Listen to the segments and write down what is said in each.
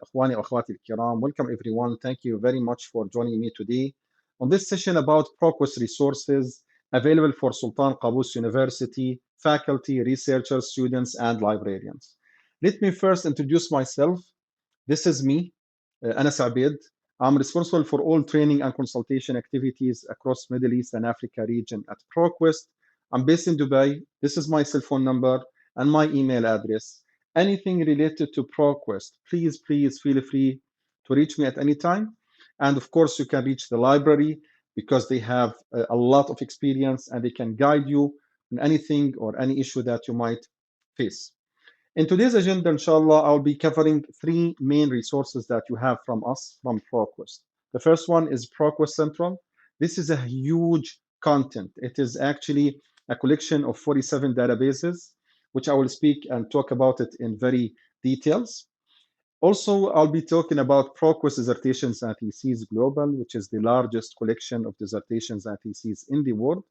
إخواني وأخواتي الكرام, welcome everyone. Thank you very much for joining me today on this session about ProQuest resources available for Sultan Qaboos University, faculty, researchers, students, and librarians. Let me first introduce myself. This is me, Anas Abed. I'm responsible for all training and consultation activities across Middle East and Africa region at ProQuest. I'm based in Dubai. This is my cell phone number and my email address. Anything related to ProQuest, please feel free to reach me at any time. And of course, you can reach the library because they have a lot of experience and they can guide you on anything or any issue that you might face. In today's agenda, inshallah, I'll be covering three main resources that you have from us, from ProQuest. The first one is ProQuest Central. This is a huge content. It is actually a collection of 47 databases, which I will speak and talk about it in very details. Also, I'll be talking about ProQuest Dissertations and Theses Global, which is the largest collection of dissertations and theses in the world.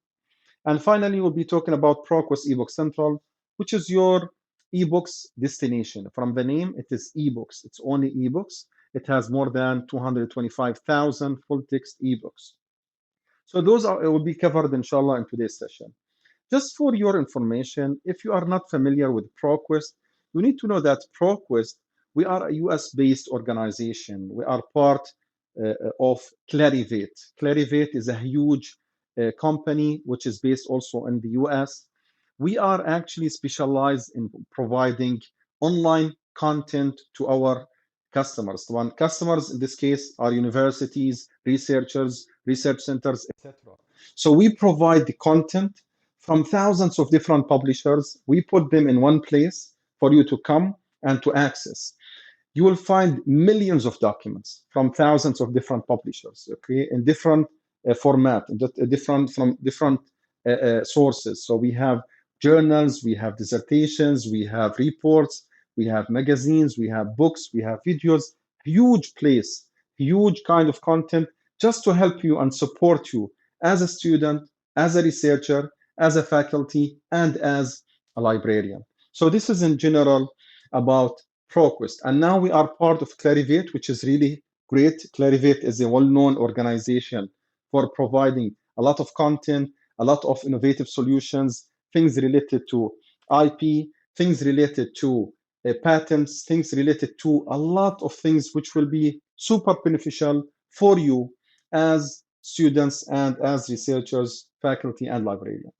And finally, we'll be talking about ProQuest E-book Central, which is your eBooks destination. From the name, it is eBooks. It's only eBooks. It has more than 225,000 full-text eBooks. So those will be covered, inshallah, in today's session. Just for your information, if you are not familiar with ProQuest, you need to know that ProQuest, we are a US-based organization. We are part of Clarivate. Clarivate is a huge company which is based also in the US. We are actually specialized in providing online content to our customers. One customers in this case are universities, researchers, research centers, etc. So we provide the content from thousands of different publishers. We put them in one place for you to come and to access. You will find millions of documents from thousands of different publishers, okay, in different format, from different sources. So we have journals, we have dissertations, we have reports, we have magazines, we have books, we have videos, huge place, huge kind of content just to help you and support you as a student, as a researcher, as a faculty, and as a librarian. So this is in general about ProQuest. And now we are part of Clarivate, which is really great. Clarivate is a well-known organization for providing a lot of content, a lot of innovative solutions, things related to IP, things related to patents, things related to a lot of things which will be super beneficial for you as students and as researchers, faculty, and librarians.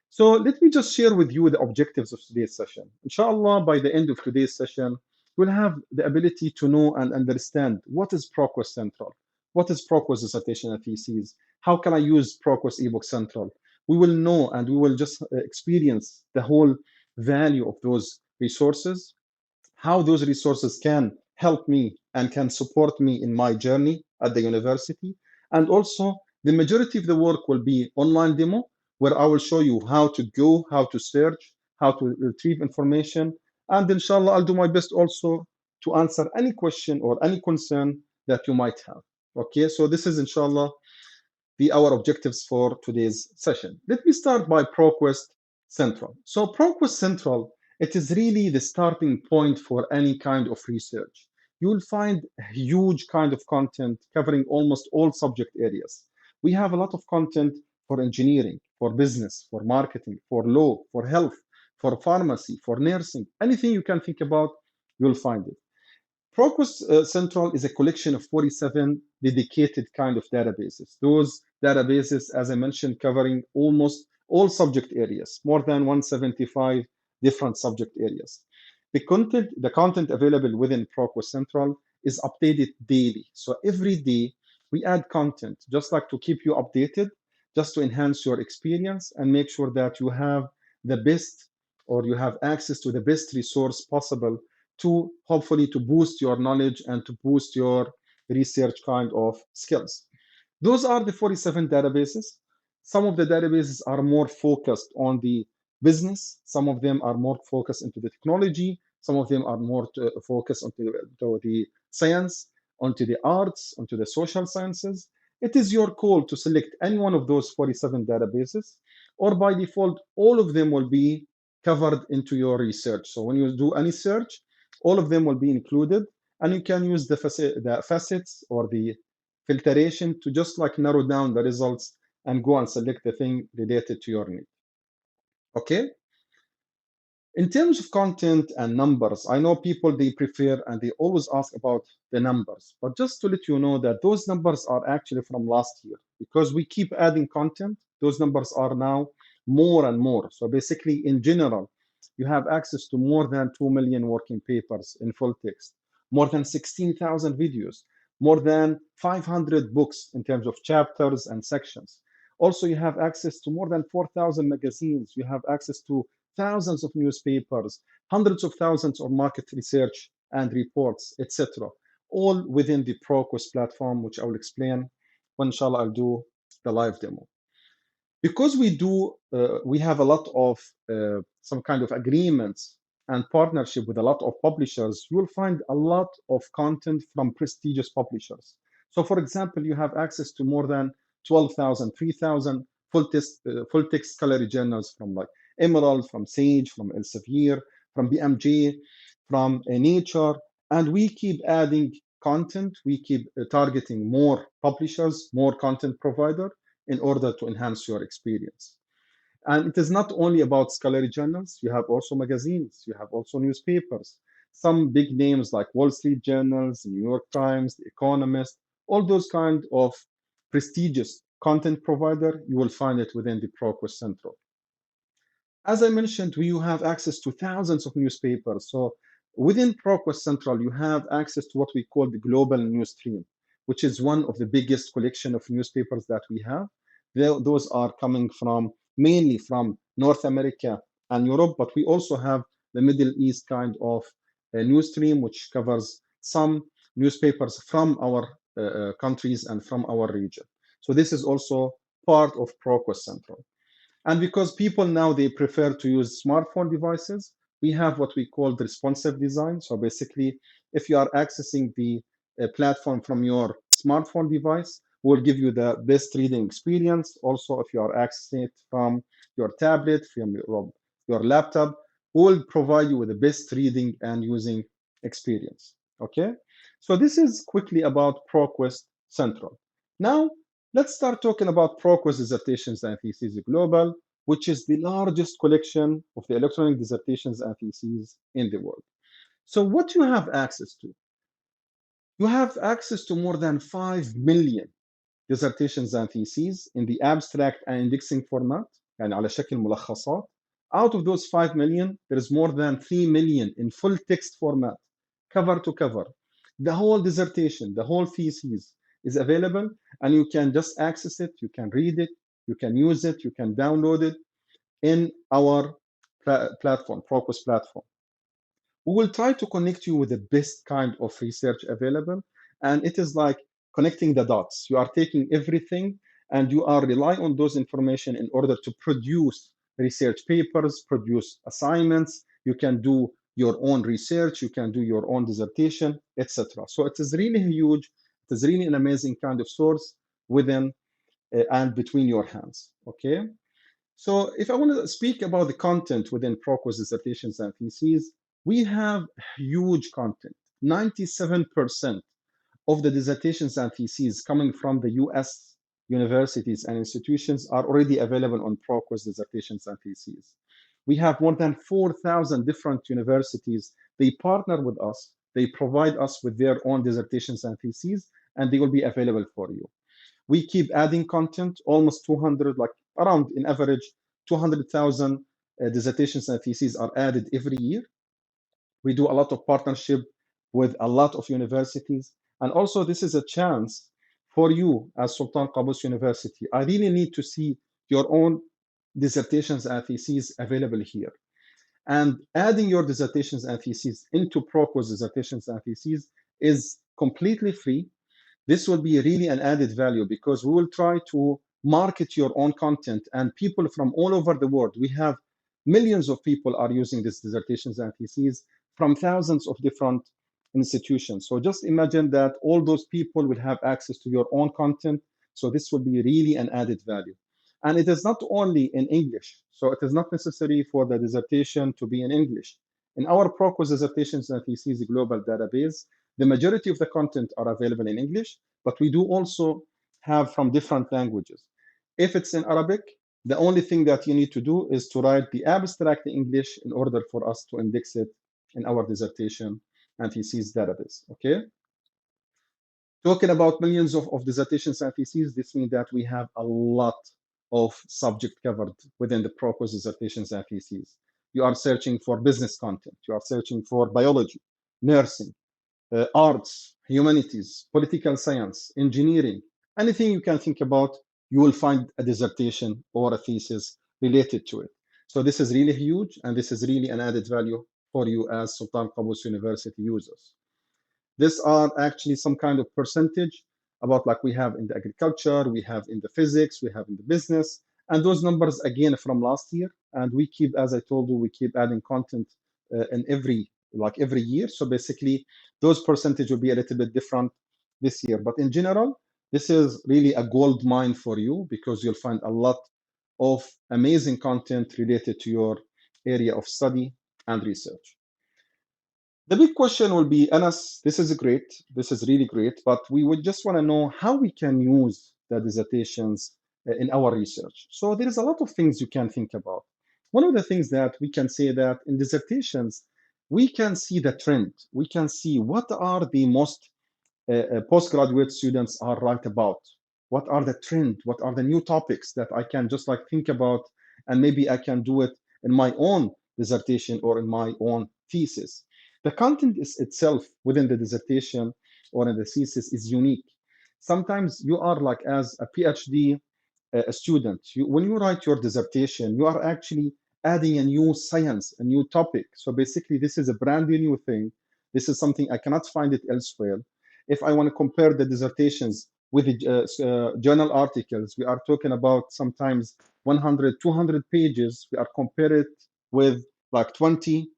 So let me just share with you the objectives of today's session. Inshallah, by the end of today's session, you'll have the ability to know and understand what is ProQuest Central, what is ProQuest Dissertation and Theses, how can I use ProQuest eBook Central. We will know and we will just experience the whole value of those resources, how those resources can help me and can support me in my journey at the university. And also, the majority of the work will be online demo, where I will show you how to go, how to search, how to retrieve information. And inshallah, I'll do my best also to answer any question or any concern that you might have. Okay, so this is inshallah our objectives for today's session. Let me start by ProQuest Central. So ProQuest Central, it is really the starting point for any kind of research. You will find a huge kind of content covering almost all subject areas. We have a lot of content for engineering, for business, for marketing, for law, for health, for pharmacy, for nursing, anything you can think about, you'll find it. ProQuest Central is a collection of 47 dedicated kind of databases. Those databases, as I mentioned, covering almost all subject areas, more than 175 different subject areas. The content available within ProQuest Central is updated daily. So every day we add content, just like to keep you updated, just to enhance your experience and make sure that you have the best or you have access to the best resource possible to hopefully to boost your knowledge and to boost your research kind of skills. Those are the 47 databases. Some of the databases are more focused on the business. Some of them are more focused into the technology. Some of them are more focused onto the science, onto the arts, onto the social sciences. It is your call to select any one of those 47 databases, or by default, all of them will be covered into your research. So when you do any search, all of them will be included and you can use the facets or the filtration to just like narrow down the results and go and select the thing related to your need. Okay. In terms of content and numbers, I know people they prefer and they always ask about the numbers, but just to let you know that those numbers are actually from last year because we keep adding content. Those numbers are now more and more. So basically, in general, you have access to more than 2 million working papers in full text, more than 16,000 videos, more than 500 books in terms of chapters and sections. Also, you have access to more than 4,000 magazines. You have access to thousands of newspapers, hundreds of thousands of market research and reports, etc., all within the ProQuest platform, which I will explain when, inshallah, I'll do the live demo. Because we have a lot of some kind of agreements and partnership with a lot of publishers, you will find a lot of content from prestigious publishers. So, for example, you have access to more than 12,000, 3,000 full text scholarly journals from like Emerald, from Sage, from Elsevier, from BMJ, from Nature, and we keep adding content. We keep targeting more publishers, more content provider in order to enhance your experience. And it is not only about scholarly journals. You have also magazines. You have also newspapers. Some big names like Wall Street Journals, New York Times, The Economist, all those kind of prestigious content provider, you will find it within the ProQuest Central. As I mentioned, you have access to thousands of newspapers. So within ProQuest Central, you have access to what we call the global news stream, which is one of the biggest collection of newspapers that we have. Those are coming from mainly from North America and Europe, but we also have the Middle East kind of news stream, which covers some newspapers from our countries and from our region. So this is also part of ProQuest Central. And because people now they prefer to use smartphone devices, we have what we call the responsive design. So basically, if you are accessing the platform from your smartphone device, we'll give you the best reading experience. Also, if you are accessing it from your tablet, from your laptop, we'll provide you with the best reading and using experience. Okay, so this is quickly about ProQuest Central. Now, let's start talking about ProQuest Dissertations and Theses Global, which is the largest collection of the electronic dissertations and theses in the world. So what you have access to? You have access to more than 5 million dissertations and theses in the abstract and indexing format, يعني على شكل ملخصات. Out of those 5 million, there is more than 3 million in full text format, cover to cover. The whole dissertation, the whole thesis is available, and you can just access it, you can read it, you can use it, you can download it in our platform, ProQuest platform. We will try to connect you with the best kind of research available, and it is like connecting the dots. You are taking everything and you are relying on those information in order to produce research papers, produce assignments. You can do your own research, you can do your own dissertation, etc. So it is really huge. It is really an amazing kind of source within and between your hands. Okay. So if I want to speak about the content within ProQuest dissertations and theses, we have huge content. 97% of the dissertations and theses coming from the US universities and institutions are already available on ProQuest dissertations and theses. We have more than 4,000 different universities. They partner with us. They provide us with their own dissertations and theses, and they will be available for you. We keep adding content, almost 200, like around in average 200,000 dissertations and theses are added every year. We do a lot of partnership with a lot of universities. And also this is a chance for you as Sultan Qaboos University. I really need to see your own dissertations and theses available here. And adding your dissertations and theses into ProQuest dissertations and theses is completely free. This will be really an added value because we will try to market your own content, and people from all over the world. We have millions of people are using these dissertations and theses from thousands of different institutions. So just imagine that all those people will have access to your own content. So this will be really an added value. And it is not only in English. So it is not necessary for the dissertation to be in English. In our ProQuest dissertations and theses global database, The majority of the content are available in English, but we do also have from different languages. If it's in Arabic, the only thing that you need to do is to write the abstract in English in order for us to index it in our dissertation and thesis database. Okay. Talking about millions of dissertations and theses, this means that we have a lot of subject covered within the ProQuest dissertations and theses. You are searching for business content. You are searching for biology, nursing, arts, humanities, political science, engineering, anything you can think about, you will find a dissertation or a thesis related to it. So this is really huge, and this is really an added value for you as Sultan Qaboos University users. These are actually some kind of percentage about like we have in the agriculture, we have in the physics, we have in the business, and those numbers again from last year. And we keep, as I told you, we keep adding content in every year. So basically, those percentage will be a little bit different this year. But in general, this is really a gold mine for you because you'll find a lot of amazing content related to your area of study and research. The big question will be, Anas, this is great. This is really great, but we would just want to know how we can use the dissertations in our research. So there is a lot of things you can think about. One of the things that we can say that in dissertations, we can see the trend. We can see what are the most postgraduate students are right about. What are the trend? What are the new topics that I can just like think about, and maybe I can do it in my own dissertation or in my own thesis. The content is itself within the dissertation or in the thesis is unique. Sometimes you are like as a PhD student, when you write your dissertation, you are actually adding a new science, a new topic. So basically, this is a brand new thing. This is something I cannot find it elsewhere. If I want to compare the dissertations with the journal articles, we are talking about sometimes 100, 200 pages. We are comparing it with like 20,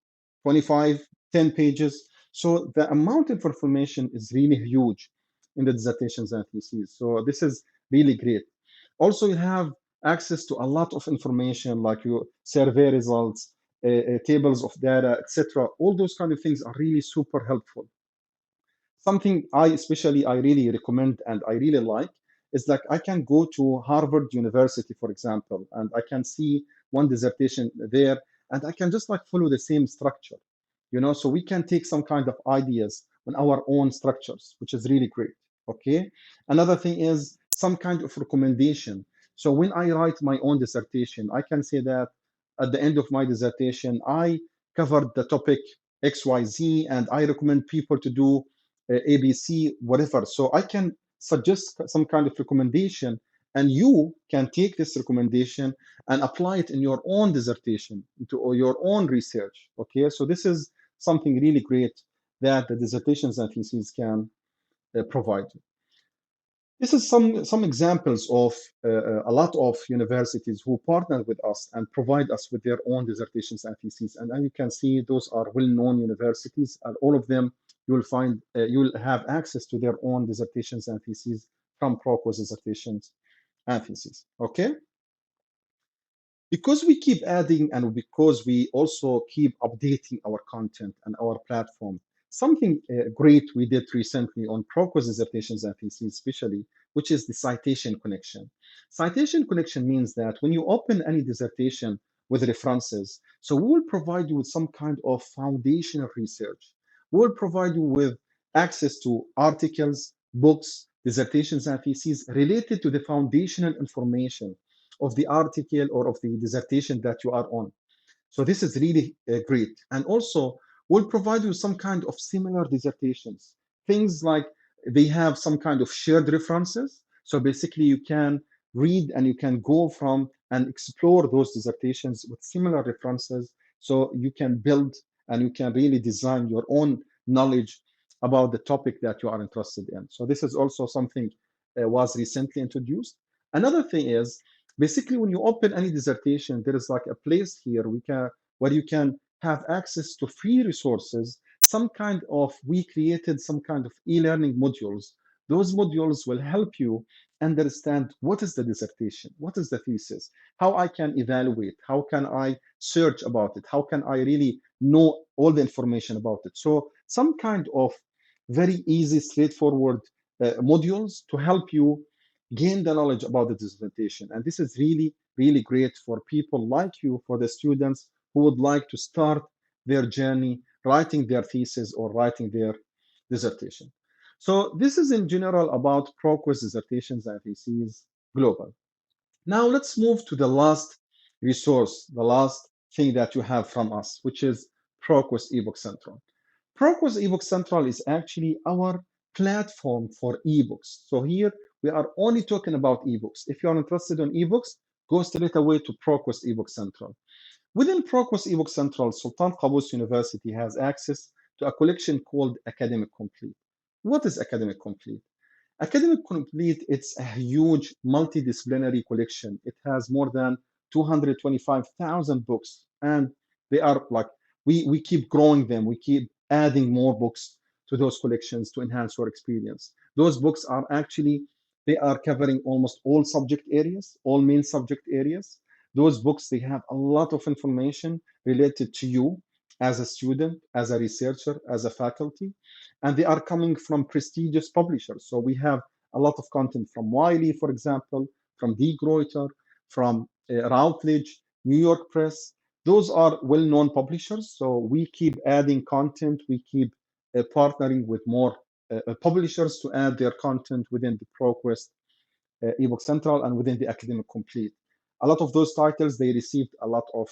25, 10 pages. So the amount of information is really huge in the dissertations and theses. So this is really great. Also, you have access to a lot of information like your survey results, tables of data, etc. All those kind of things are really super helpful. Something I really recommend and I really like is like I can go to Harvard University, for example, and I can see one dissertation there, and I can just like follow the same structure, so we can take some kind of ideas on our own structures, which is really great. Okay. Another thing is some kind of recommendation. So when I write my own dissertation, I can say that at the end of my dissertation, I covered the topic XYZ, and I recommend people to do ABC, whatever. So I can suggest some kind of recommendation, and you can take this recommendation and apply it in your own dissertation, into your own research. Okay, so this is something really great that the dissertations and theses can provide. This is some examples of a lot of universities who partner with us and provide us with their own dissertations and theses. And as you can see, those are well-known universities, and all of them you will find you will have access to their own dissertations and theses from ProQuest dissertations and theses. Okay. Because we keep adding and because we also keep updating our content and our platform, something great we did recently on ProQuest dissertations and theses especially, which is the citation connection. Citation connection means that when you open any dissertation with references, so we will provide you with some kind of foundational research. We will provide you with access to articles, books, dissertations, and theses related to the foundational information of the article or of the dissertation that you are on. So this is really great. And also, we'll provide you some kind of similar dissertations. Things like they have some kind of shared references. So basically, you can read and you can go from and explore those dissertations with similar references. So you can build and you can really design your own knowledge about the topic that you are interested in. So this is also something was recently introduced. Another thing is basically when you open any dissertation, there is like a place here where you can have access to free resources. We created some kind of e-learning modules. Those modules will help you understand what is the dissertation, what is the thesis, how I can evaluate, how can I search about it, how can I really know all the information about it. So some kind of very easy, straightforward modules to help you gain the knowledge about the dissertation. And this is really, really great for people like you, for the students who would like to start their journey writing their thesis or writing their dissertation. So this is in general about ProQuest dissertations and theses global. Now let's move to the last resource, the last thing that you have from us, which is ProQuest eBook Central. ProQuest eBook Central is actually our platform for ebooks. So here we are only talking about ebooks. If you are interested in ebooks, go straight away to ProQuest eBook Central. Within ProQuest eBook Central, Sultan Qaboos University has access to a collection called Academic Complete. What is Academic Complete? Academic Complete, it's a huge multidisciplinary collection. It has more than 225,000 books, and they are like, we keep growing them. We keep adding more books to those collections to enhance your experience. Those books are actually, they are covering almost all subject areas, all main subject areas. Those books, they have a lot of information related to you as a student, as a researcher, as a faculty, and they are coming from prestigious publishers. So we have a lot of content from Wiley, for example, from De Gruyter, from Routledge, New York Press. Those are well-known publishers. So we keep adding content. We keep partnering with more publishers to add their content within the ProQuest eBook Central and within the Academic Complete. A lot of those titles, they received a lot of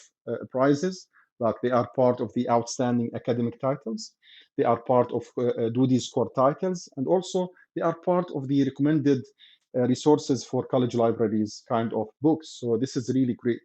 prizes, like they are part of the outstanding academic titles. They are part of Doody's core titles, and also they are part of the recommended resources for college libraries kind of books. So this is really great.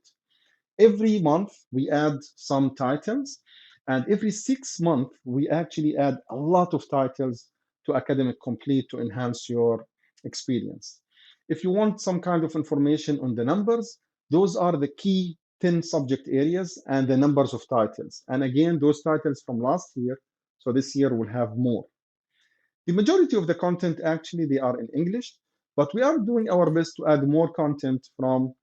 Every month we add some titles, and every 6 months we actually add a lot of titles to Academic Complete to enhance your experience. If you want some kind of information on the numbers, those are the key 10 subject areas and the numbers of titles. And again, those titles from last year, so this year we'll have more. The majority of the content, actually, they are in English, but we are doing our best to add more content from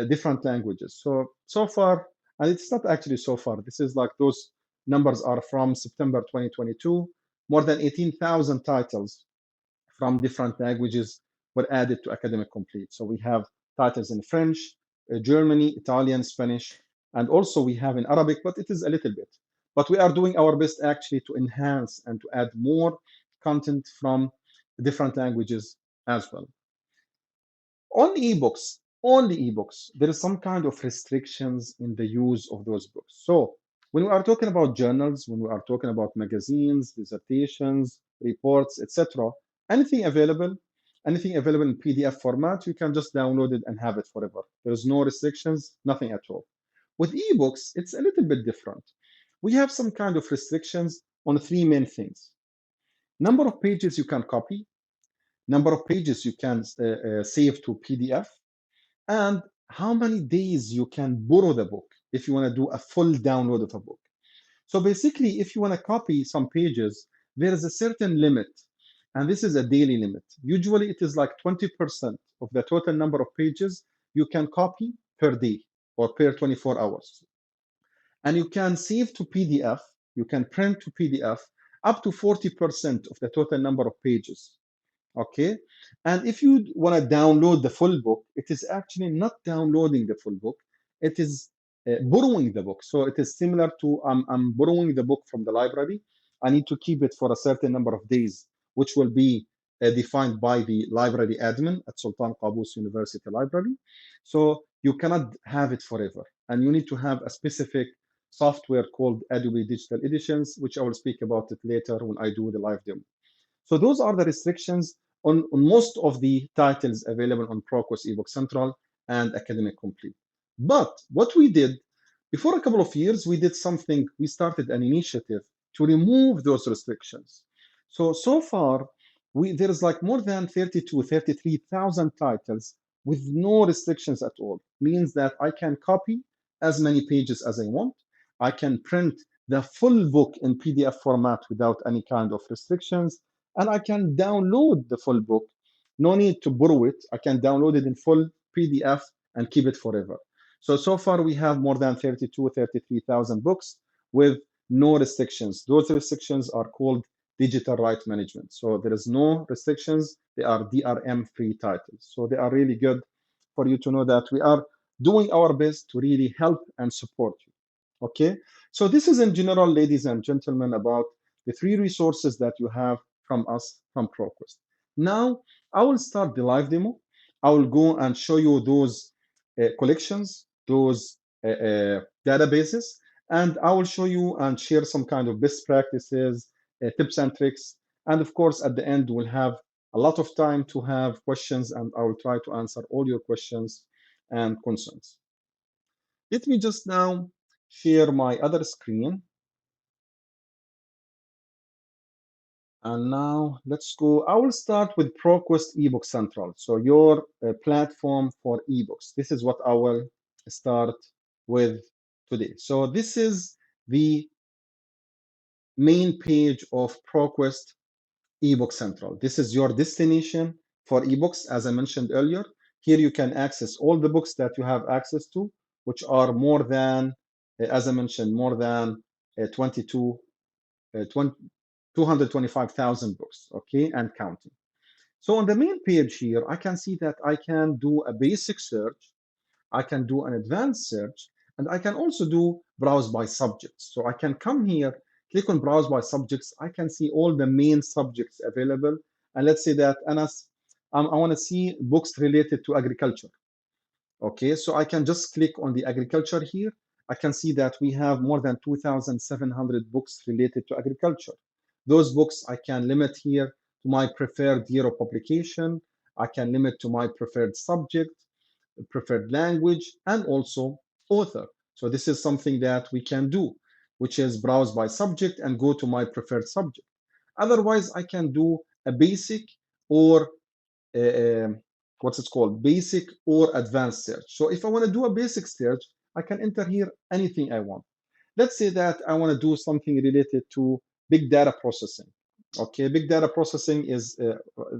different languages. So far, and it's not actually so far, this is like those numbers are from September 2022, more than 18,000 titles from different languages were added to Academic Complete. So we have titles in French, Germany, Italian, Spanish, and also we have in Arabic, but it is a little bit. But we are doing our best actually to enhance and to add more content from different languages as well. On ebooks, only ebooks, there is some kind of restrictions in the use of those books. So when we are talking about journals, when we are talking about magazines, dissertations, reports, etc., anything available in PDF format, you can just download it and have it forever. There's no restrictions, nothing at all. With ebooks, it's a little bit different. We have some kind of restrictions on three main things. Number of pages you can copy, number of pages you can save to PDF, and how many days you can borrow the book if you want to do a full download of a book. So basically, if you want to copy some pages, there is a certain limit, and this is a daily limit. Usually, it is like 20% of the total number of pages you can copy per day or per 24 hours. And you can save to PDF, you can print to PDF up to 40% of the total number of pages. Okay, and if you want to download the full book, it is actually not downloading the full book, it is borrowing the book. So it is similar to I'm borrowing the book from the library. I need to keep it for a certain number of days, which will be defined by the library admin at Sultan Qaboos University Library. So you cannot have it forever, and you need to have a specific software called Adobe Digital Editions, which I will speak about it later when I do the live demo. So those are the restrictions on most of the titles available on ProQuest eBook Central and Academic Complete. But what we did, before a couple of years, we did something, we started an initiative to remove those restrictions. So far, there is like more than 33,000 titles with no restrictions at all. Means that I can copy as many pages as I want. I can print the full book in PDF format without any kind of restrictions. And I can download the full book. No need to borrow it. I can download it in full PDF and keep it forever. So far we have more than 33,000 books with no restrictions. Those restrictions are called digital right management. So there is no restrictions. They are DRM free titles. So they are really good for you to know that we are doing our best to really help and support you. Okay, so this is in general, ladies and gentlemen, about the 3 resources that you have from us from ProQuest. Now I will start the live demo. I will go and show you those collections, those databases, and I will show you and share some kind of best practices, tips and tricks. And of course, at the end, we'll have a lot of time to have questions, and I will try to answer all your questions and concerns. Let me just now share my other screen. And now let's go. I will start with ProQuest eBook Central. So your platform for ebooks. This is what I will start with today. So this is the main page of ProQuest eBook Central. This is your destination for ebooks, as I mentioned earlier. Here you can access all the books that you have access to, which are more than, as I mentioned, more than 225,000 books, okay, and counting. So on the main page here, I can see that I can do a basic search, I can do an advanced search, and I can also do browse by subjects. So I can come here, click on browse by subjects. I can see all the main subjects available. And let's say that Anas, I want to see books related to agriculture. Okay, so I can just click on the agriculture here. I can see that we have more than 2,700 books related to agriculture. Those books I can limit here to my preferred year of publication. I can limit to my preferred subject, preferred language, and also author. So this is something that we can do, which is browse by subject and go to my preferred subject. Otherwise, I can do a basic or what's it called, basic or advanced search. So if I want to do a basic search, I can enter here anything I want. Let's say that I want to do something related to big data processing. Okay, big data processing is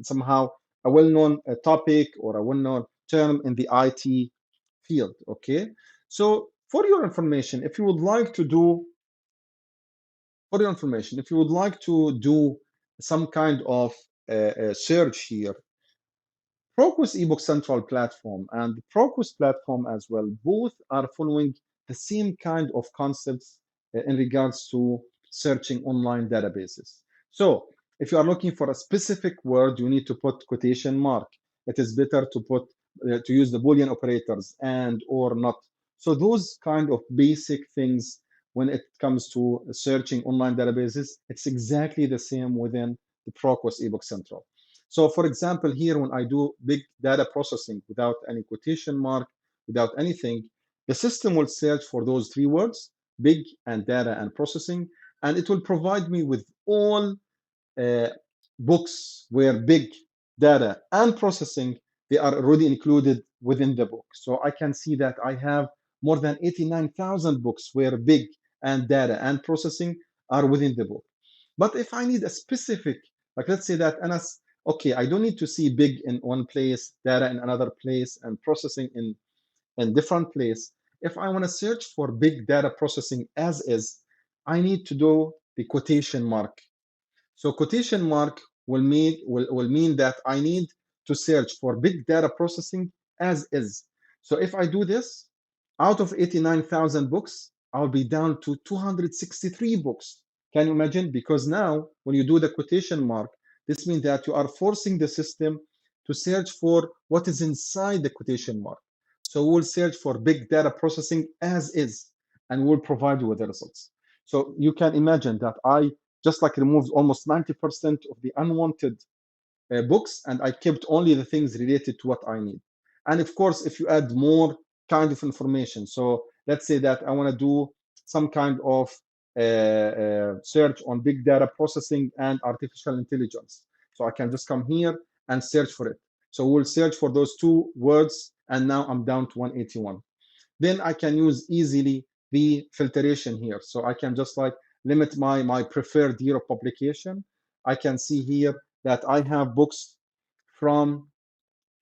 somehow a well-known topic or a well-known term in the IT field. Okay, so for your information, if you would like to do, for your information, if you would like to do some kind of search here, ProQuest eBook Central platform and the ProQuest platform as well, both are following the same kind of concepts in regards to searching online databases. So if you are looking for a specific word, you need to put quotation mark. It is better to put to use the Boolean operators and or not. So those kind of basic things when it comes to searching online databases, it's exactly the same within the ProQuest eBook Central. So for example, here when I do big data processing without any quotation mark, without anything, the system will search for those 3 words, big and data and processing, and it will provide me with all books where big data and processing, they are already included within the book. So I can see that I have more than 89,000 books where big and data and processing are within the book. But if I need a specific, like let's say that Anas, okay, I don't need to see big in one place, data in another place, and processing in different place. If I want to search for big data processing as is, I need to do the quotation mark. So quotation mark will mean that I need to search for big data processing as is. So if I do this, out of 89,000 books, I'll be down to 263 books. Can you imagine? Because now when you do the quotation mark, this means that you are forcing the system to search for what is inside the quotation mark. So we'll search for big data processing as is, and we'll provide you with the results. So you can imagine that I just like removed almost 90% of the unwanted books, and I kept only the things related to what I need. And of course, if you add more kind of information, so let's say that I want to do some kind of search on big data processing and artificial intelligence. So I can just come here and search for it. So we'll search for those 2 words, and now I'm down to 181. Then I can use easily the filtration here. So I can just like limit my preferred year of publication. I can see here that I have books from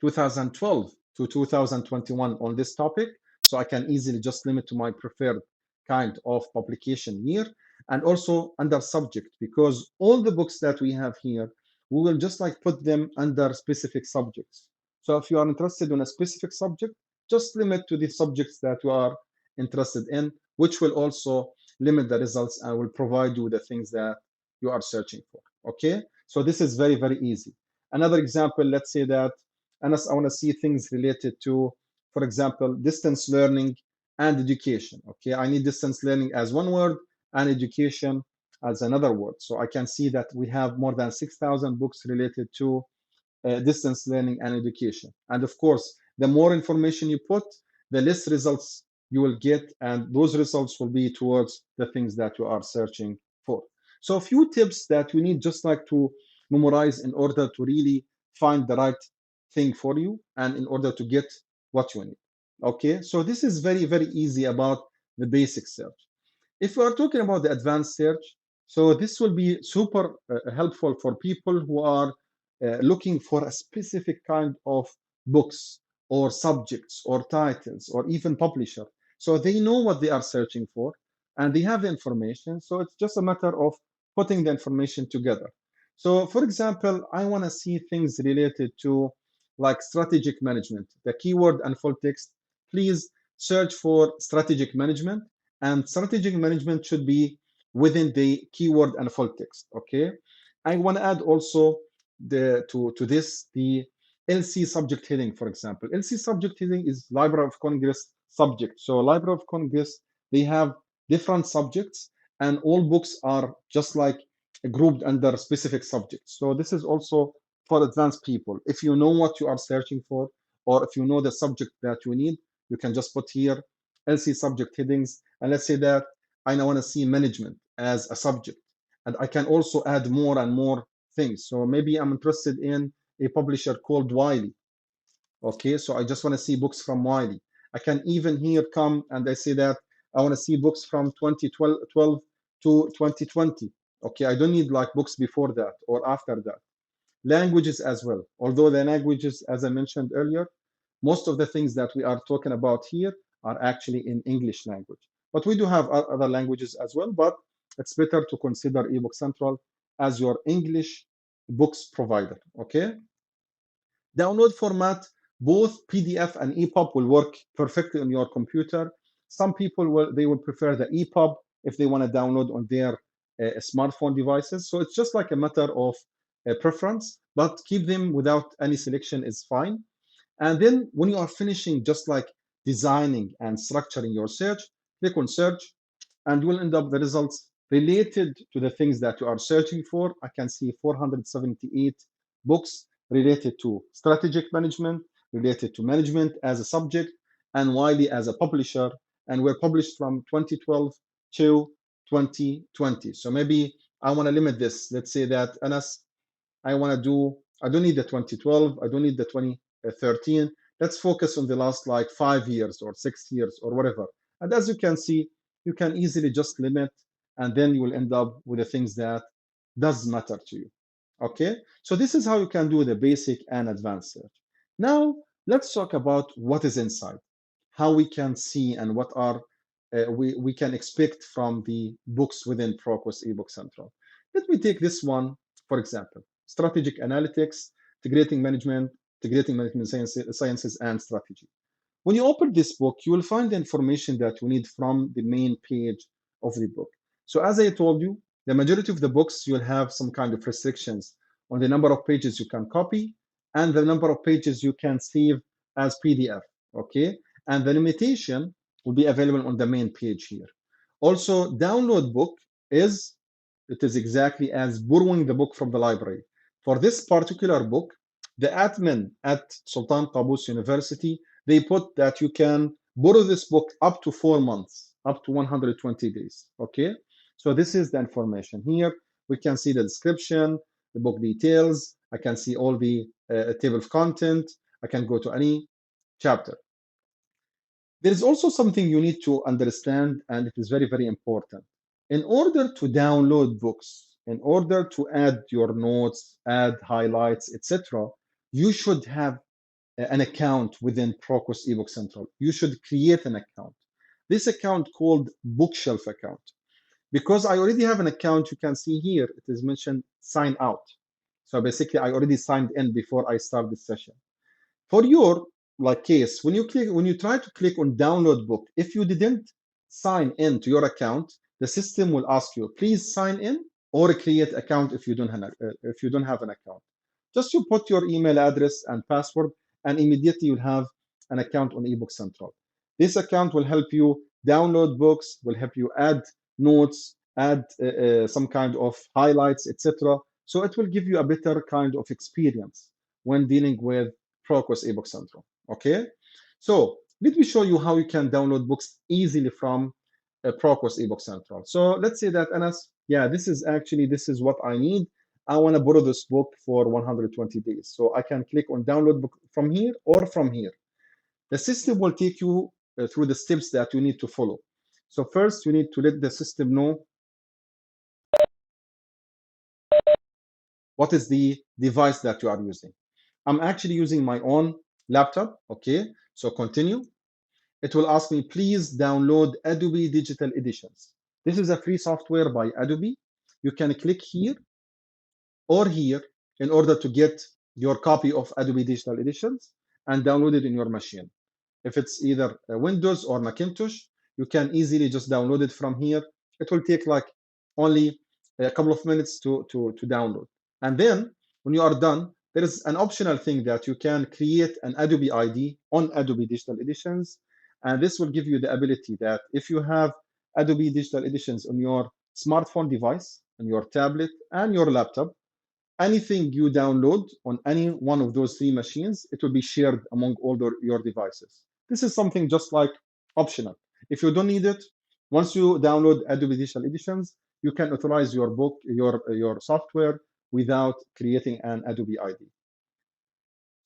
2012 to 2021 on this topic. So I can easily just limit to my preferred kind of publication year. and also under subject, because all the books that we have here, we will just like put them under specific subjects. So if you are interested in a specific subject, just limit to the subjects that you are interested in, which will also limit the results and will provide you with the things that you are searching for. Okay, so this is very, very easy. Another example, let's say that Anas, I want to see things related to, for example, distance learning and education. Okay, I need distance learning as one word and education as another word. So I can see that we have more than 6,000 books related to distance learning and education. And of course, the more information you put, the less results you will get, and those results will be towards the things that you are searching for. So a few tips that you need just like to memorize in order to really find the right thing for you and in order to get what you need. Okay, so this is very, very easy about the basic search. If we are talking about the advanced search, so this will be super helpful for people who are looking for a specific kind of books or subjects or titles or even publisher. So they know what they are searching for and they have the information. So it's just a matter of putting the information together. So for example, I want to see things related to like strategic management, the keyword and full text. Please search for strategic management, and strategic management should be within the keyword and full text. Okay, I want to add also to this the LC subject heading. For example, LC subject heading is Library of Congress subject. So Library of Congress, they have different subjects and all books are just like grouped under specific subjects. So this is also for advanced people. If you know what you are searching for, or if you know the subject that you need, you can just put here LC subject headings. And let's say that I now want to see management as a subject. And I can also add more and more things. So maybe I'm interested in a publisher called Wiley. Okay, so I just want to see books from Wiley. I can even here come and I say that I want to see books from 2012 to 2020. Okay, I don't need like books before that or after that. Languages as well. Although the languages, as I mentioned earlier, most of the things that we are talking about here are actually in English language. But we do have other languages as well, but it's better to consider eBook Central as your English books provider, okay? Download format, both PDF and EPUB will work perfectly on your computer. Some people will prefer the EPUB if they want to download on their smartphone devices. So it's just like a matter of preference, but keep them without any selection is fine. And then when you are finishing just like designing and structuring your search, click on search and you will end up the results related to the things that you are searching for. I can see 478 books related to strategic management, related to management as a subject, and Wiley as a publisher, and were published from 2012 to 2020. So maybe I want to limit this. Let's say that Anas, I don't need the 2012, I don't need the 2013. Let's focus on the last like 5 years or 6 years or whatever. And as you can see, you can easily just limit, and then you will end up with the things that does matter to you. Okay, so this is how you can do the basic and advanced search. Now let's talk about what is inside, how we can see and what are we can expect from the books within ProQuest eBook Central. Let me take this one, for example, strategic analytics, integrating management sciences and strategy. When you open this book, you will find the information that you need from the main page of the book. So as I told you, the majority of the books, you'll have some kind of restrictions on the number of pages you can copy and the number of pages you can save as PDF, okay? And the limitation will be available on the main page here. Also, download book it is exactly as borrowing the book from the library. For this particular book, the admin at Sultan Qaboos University, they put that you can borrow this book up to 4 months, up to 120 days, okay? So this is the information here. We can see the description, the book details. I can see all the table of content. I can go to any chapter. There is also something you need to understand, and it is very, very important. In order to download books, in order to add your notes, add highlights, etc., you should have an account within ProQuest eBook Central. You should create an account. This account called bookshelf account. Because I already have an account, you can see here, it is mentioned sign out. So basically, I already signed in before I start this session. For your case, when you try to click on download book, if you didn't sign in to your account, the system will ask you, please sign in or create account if you don't have an account. Just you put your email address and password, and immediately you'll have an account on eBook Central. This account will help you download books, will help you add notes, add some kind of highlights, etc. So it will give you a better kind of experience when dealing with ProQuest eBook Central. Okay, so let me show you how you can download books easily from ProQuest eBook Central. So let's say that, Anas, yeah, this is what I need. I want to borrow this book for 120 days. So I can click on download book from here or from here. The system will take you through the steps that you need to follow. So first, you need to let the system know what is the device that you are using. I'm actually using my own laptop. Okay, so continue. It will ask me, please download Adobe Digital Editions. This is a free software by Adobe. You can click here or here in order to get your copy of Adobe Digital Editions and download it in your machine. If it's either Windows or Macintosh, you can easily just download it from here. It will take like only a couple of minutes to download. And then when you are done, there is an optional thing that you can create an Adobe ID on Adobe Digital Editions. And this will give you the ability that if you have Adobe Digital Editions on your smartphone device, on your tablet, and your laptop, anything you download on any one of those three machines, it will be shared among all your devices. This is something just like optional. If you don't need it, once you download Adobe Digital Editions, you can authorize your book, your software without creating an Adobe ID.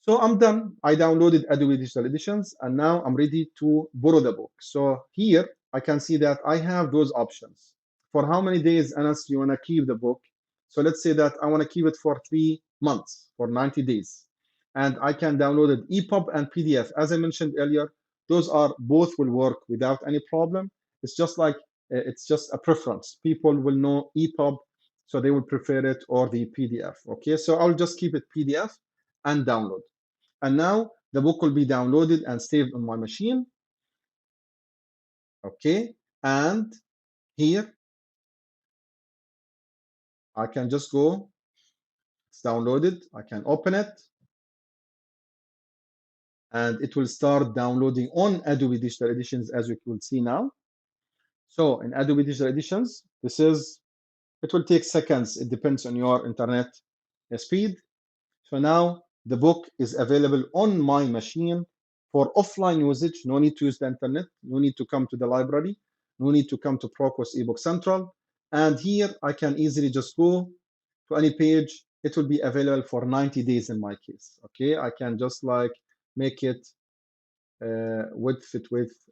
So I'm done. I downloaded Adobe Digital Editions, and now I'm ready to borrow the book. So here I can see that I have those options. For how many days, Anas, you want to keep the book? So let's say that I want to keep it for 3 months, for 90 days. And I can download it EPUB and PDF. As I mentioned earlier, those are both will work without any problem. It's just like it's just a preference. People will know EPUB, so they will prefer it, or the PDF. Okay, so I'll just keep it PDF and download. And now the book will be downloaded and saved on my machine. Okay, and here I can just go, it's downloaded, I can open it, and it will start downloading on Adobe Digital Editions, as you will see now. So in Adobe Digital Editions, it will take seconds, it depends on your internet speed. So now the book is available on my machine for offline usage. No need to use the internet, no need to come to the library, no need to come to ProQuest eBook Central. And here I can easily just go to any page. It will be available for 90 days in my case. Okay, I can just like make it width.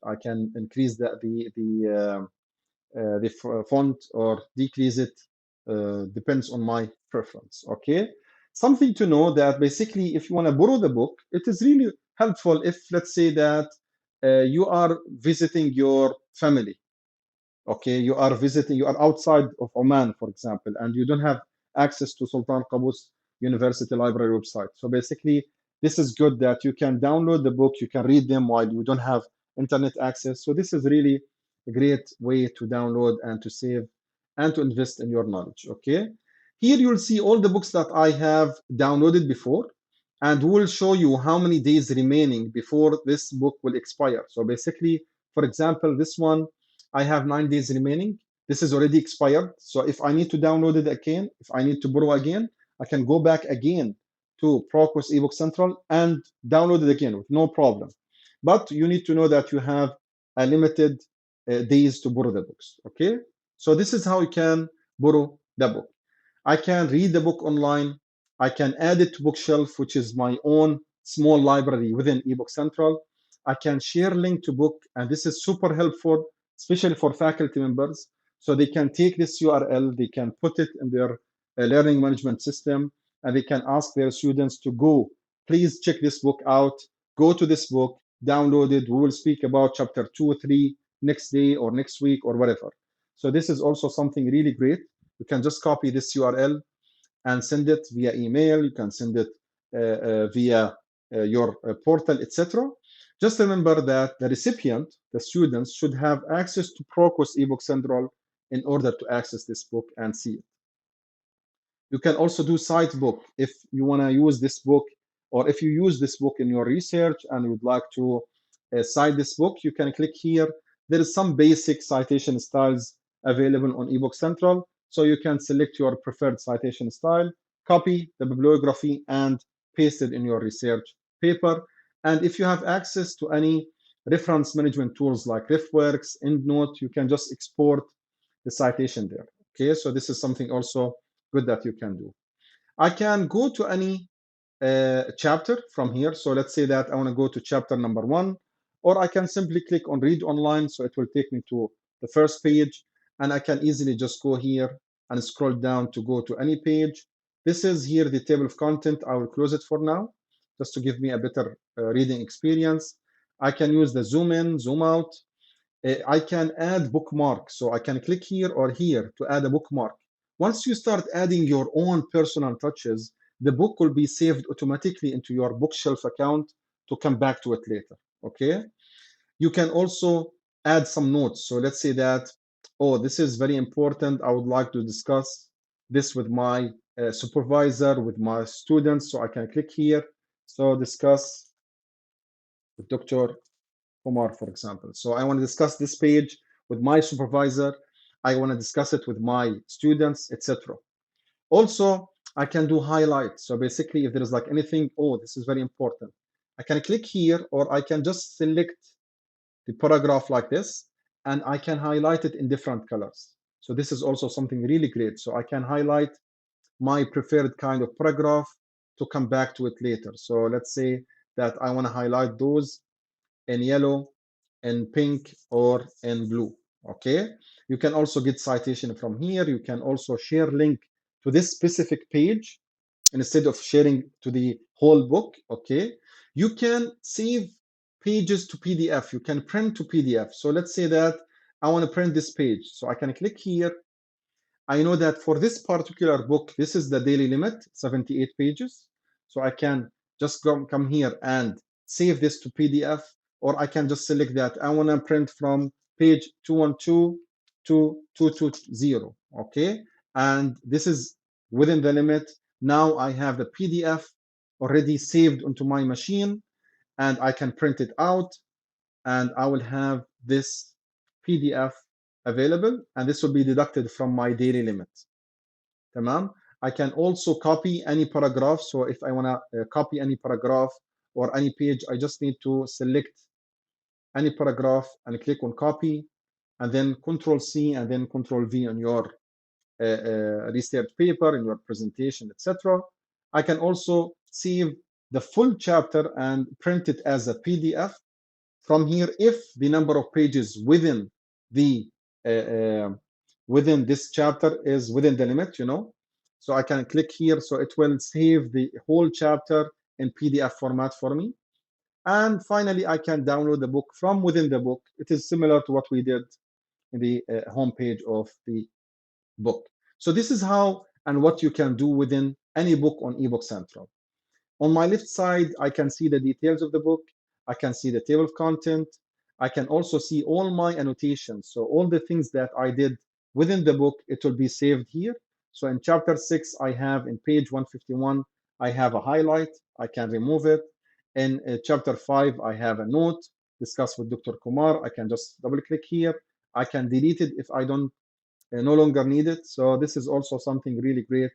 I can increase the font or decrease it, depends on my preference. Okay, something to know that basically if you want to borrow the book, it is really helpful if, let's say that you are visiting your family. Okay, you are outside of Oman, for example, and you don't have access to Sultan Qaboos University Library website. So basically, this is good that you can download the book, you can read them while you don't have internet access. So this is really a great way to download and to save and to invest in your knowledge. Okay, here you'll see all the books that I have downloaded before, and we'll show you how many days remaining before this book will expire. So basically, for example, this one, I have 9 days remaining. This is already expired. So if I need to download it again, if I need to borrow again, I can go back again to ProQuest eBook Central and download it again with no problem. But you need to know that you have a limited days to borrow the books. Okay, so this is how you can borrow the book. I can read the book online. I can add it to Bookshelf, which is my own small library within eBook Central. I can share link to book, and this is super helpful, especially for faculty members. So they can take this URL, they can put it in their learning management system, and they can ask their students to go, please check this book out, go to this book, download it. We will speak about chapter 2 or 3 next day or next week or whatever. So this is also something really great. You can just copy this URL and send it via email. You can send it via your portal, etc. Just remember that the recipient, the students, should have access to ProQuest eBook Central in order to access this book and see it. You can also do cite book if you want to use this book, or if you use this book in your research and you would like to cite this book, you can click here. There is some basic citation styles available on eBook Central. So you can select your preferred citation style, copy the bibliography, and paste it in your research paper. And if you have access to any reference management tools like RefWorks, EndNote, you can just export the citation there. Okay, so this is something also good that you can do. I can go to any chapter from here. So let's say that I want to go to chapter number 1, or I can simply click on read online. So it will take me to the first page, and I can easily just go here and scroll down to go to any page. This is here the table of content. I will close it for now, just to give me a better reading experience. I can use the zoom in, zoom out. I can add bookmark. So I can click here or here to add a bookmark. Once you start adding your own personal touches, the book will be saved automatically into your bookshelf account to come back to it later. Okay. You can also add some notes. So let's say that, oh, this is very important. I would like to discuss this with my supervisor, with my students. So I can click here. So discuss with Dr. Kumar, for example. So I want to discuss this page with my supervisor. I want to discuss it with my students, etc. Also, I can do highlights. So basically, if there is like anything, oh, this is very important, I can click here, or I can just select the paragraph like this, and I can highlight it in different colors. So this is also something really great. So I can highlight my preferred kind of paragraph to come back to it later. So let's say that I want to highlight those in yellow, in pink, or in blue. Okay. You can also get citation from here. You can also share link to this specific page instead of sharing to the whole book. Okay. You can save pages to PDF. You can print to PDF. So let's say that I want to print this page. So I can click here. I know that for this particular book, this is the daily limit, 78 pages. So I can just come here and save this to PDF, or I can just select that I want to print from page 212 to 220. Okay. And this is within the limit. Now I have the PDF already saved onto my machine, and I can print it out, and I will have this PDF available, and this will be deducted from my daily limit. Tamam. I can also copy any paragraph. So if I want to copy any paragraph or any page, I just need to select any paragraph and click on copy, and then Control C and then Control V on your research paper, in your presentation, etc. I can also save the full chapter and print it as a PDF from here if the number of pages within the within this chapter is within the limit, So I can click here, so it will save the whole chapter in PDF format for me. And finally, I can download the book from within the book. It is similar to what we did in the homepage of the book. So this is how and what you can do within any book on eBook Central. On my left side, I can see the details of the book. I can see the table of content. I can also see all my annotations. So all the things that I did within the book, it will be saved here. So in chapter 6, I have in page 151, I have a highlight. I can remove it. In chapter 5, I have a note discussed with Dr. Kumar. I can just double click here. I can delete it if I don't no longer need it. So this is also something really great,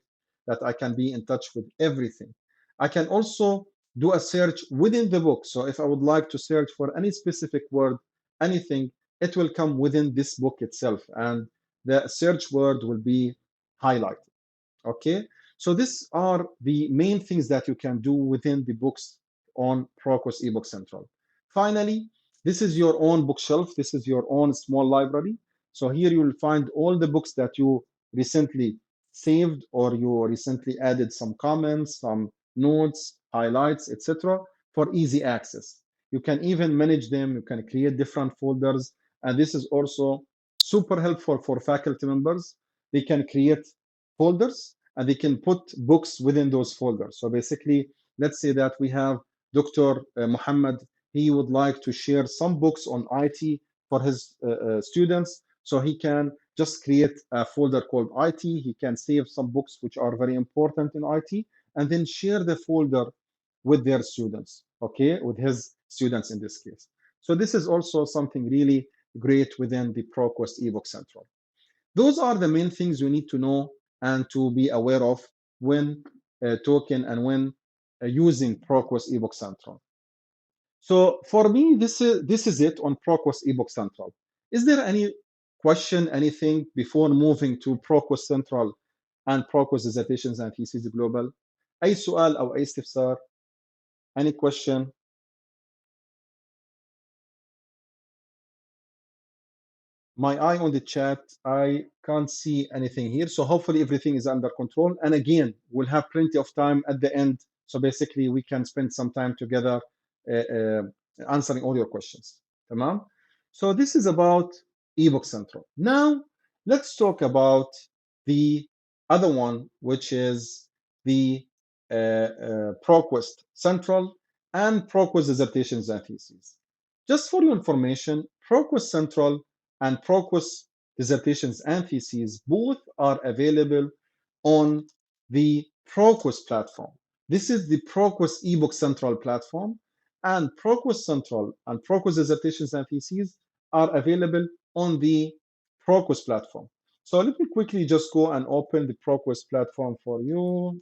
that I can be in touch with everything. I can also do a search within the book. So if I would like to search for any specific word, anything, it will come within this book itself, and the search word will be highlighted. Okay, so these are the main things that you can do within the books on ProQuest eBook Central. Finally, this is your own bookshelf. This is your own small library. So here you will find all the books that you recently saved, or you recently added some comments, some notes, highlights, etc., for easy access. You can even manage them. You can create different folders, and this is also super helpful for faculty members. They can create folders and they can put books within those folders. So basically, let's say that we have Dr. Muhammad. He would like to share some books on IT for his students. So he can just create a folder called IT. He can save some books which are very important in IT and then share the folder with their students, okay, with his students in this case. So this is also something really great within the ProQuest eBook Central. Those are the main things you need to know and to be aware of when talking and when using ProQuest eBook Central. So for me, this is it on ProQuest eBook Central. Is there any question, anything before moving to ProQuest Central and ProQuest Dissertations and Theses Global? أي سؤال أو أي استفسار؟ Any question? My eye on the chat, I can't see anything here. So hopefully everything is under control. And again, we'll have plenty of time at the end. So basically we can spend some time together answering all your questions. Tamam? So this is about eBook Central. Now, let's talk about the other one, which is the ProQuest Central and ProQuest Dissertations and Theses. Just for your information, ProQuest Central and ProQuest Dissertations and Theses both are available on the ProQuest platform. This is the ProQuest eBook Central platform, and ProQuest Central and ProQuest Dissertations and Theses are available on the ProQuest platform. So let me quickly just go and open the ProQuest platform for you.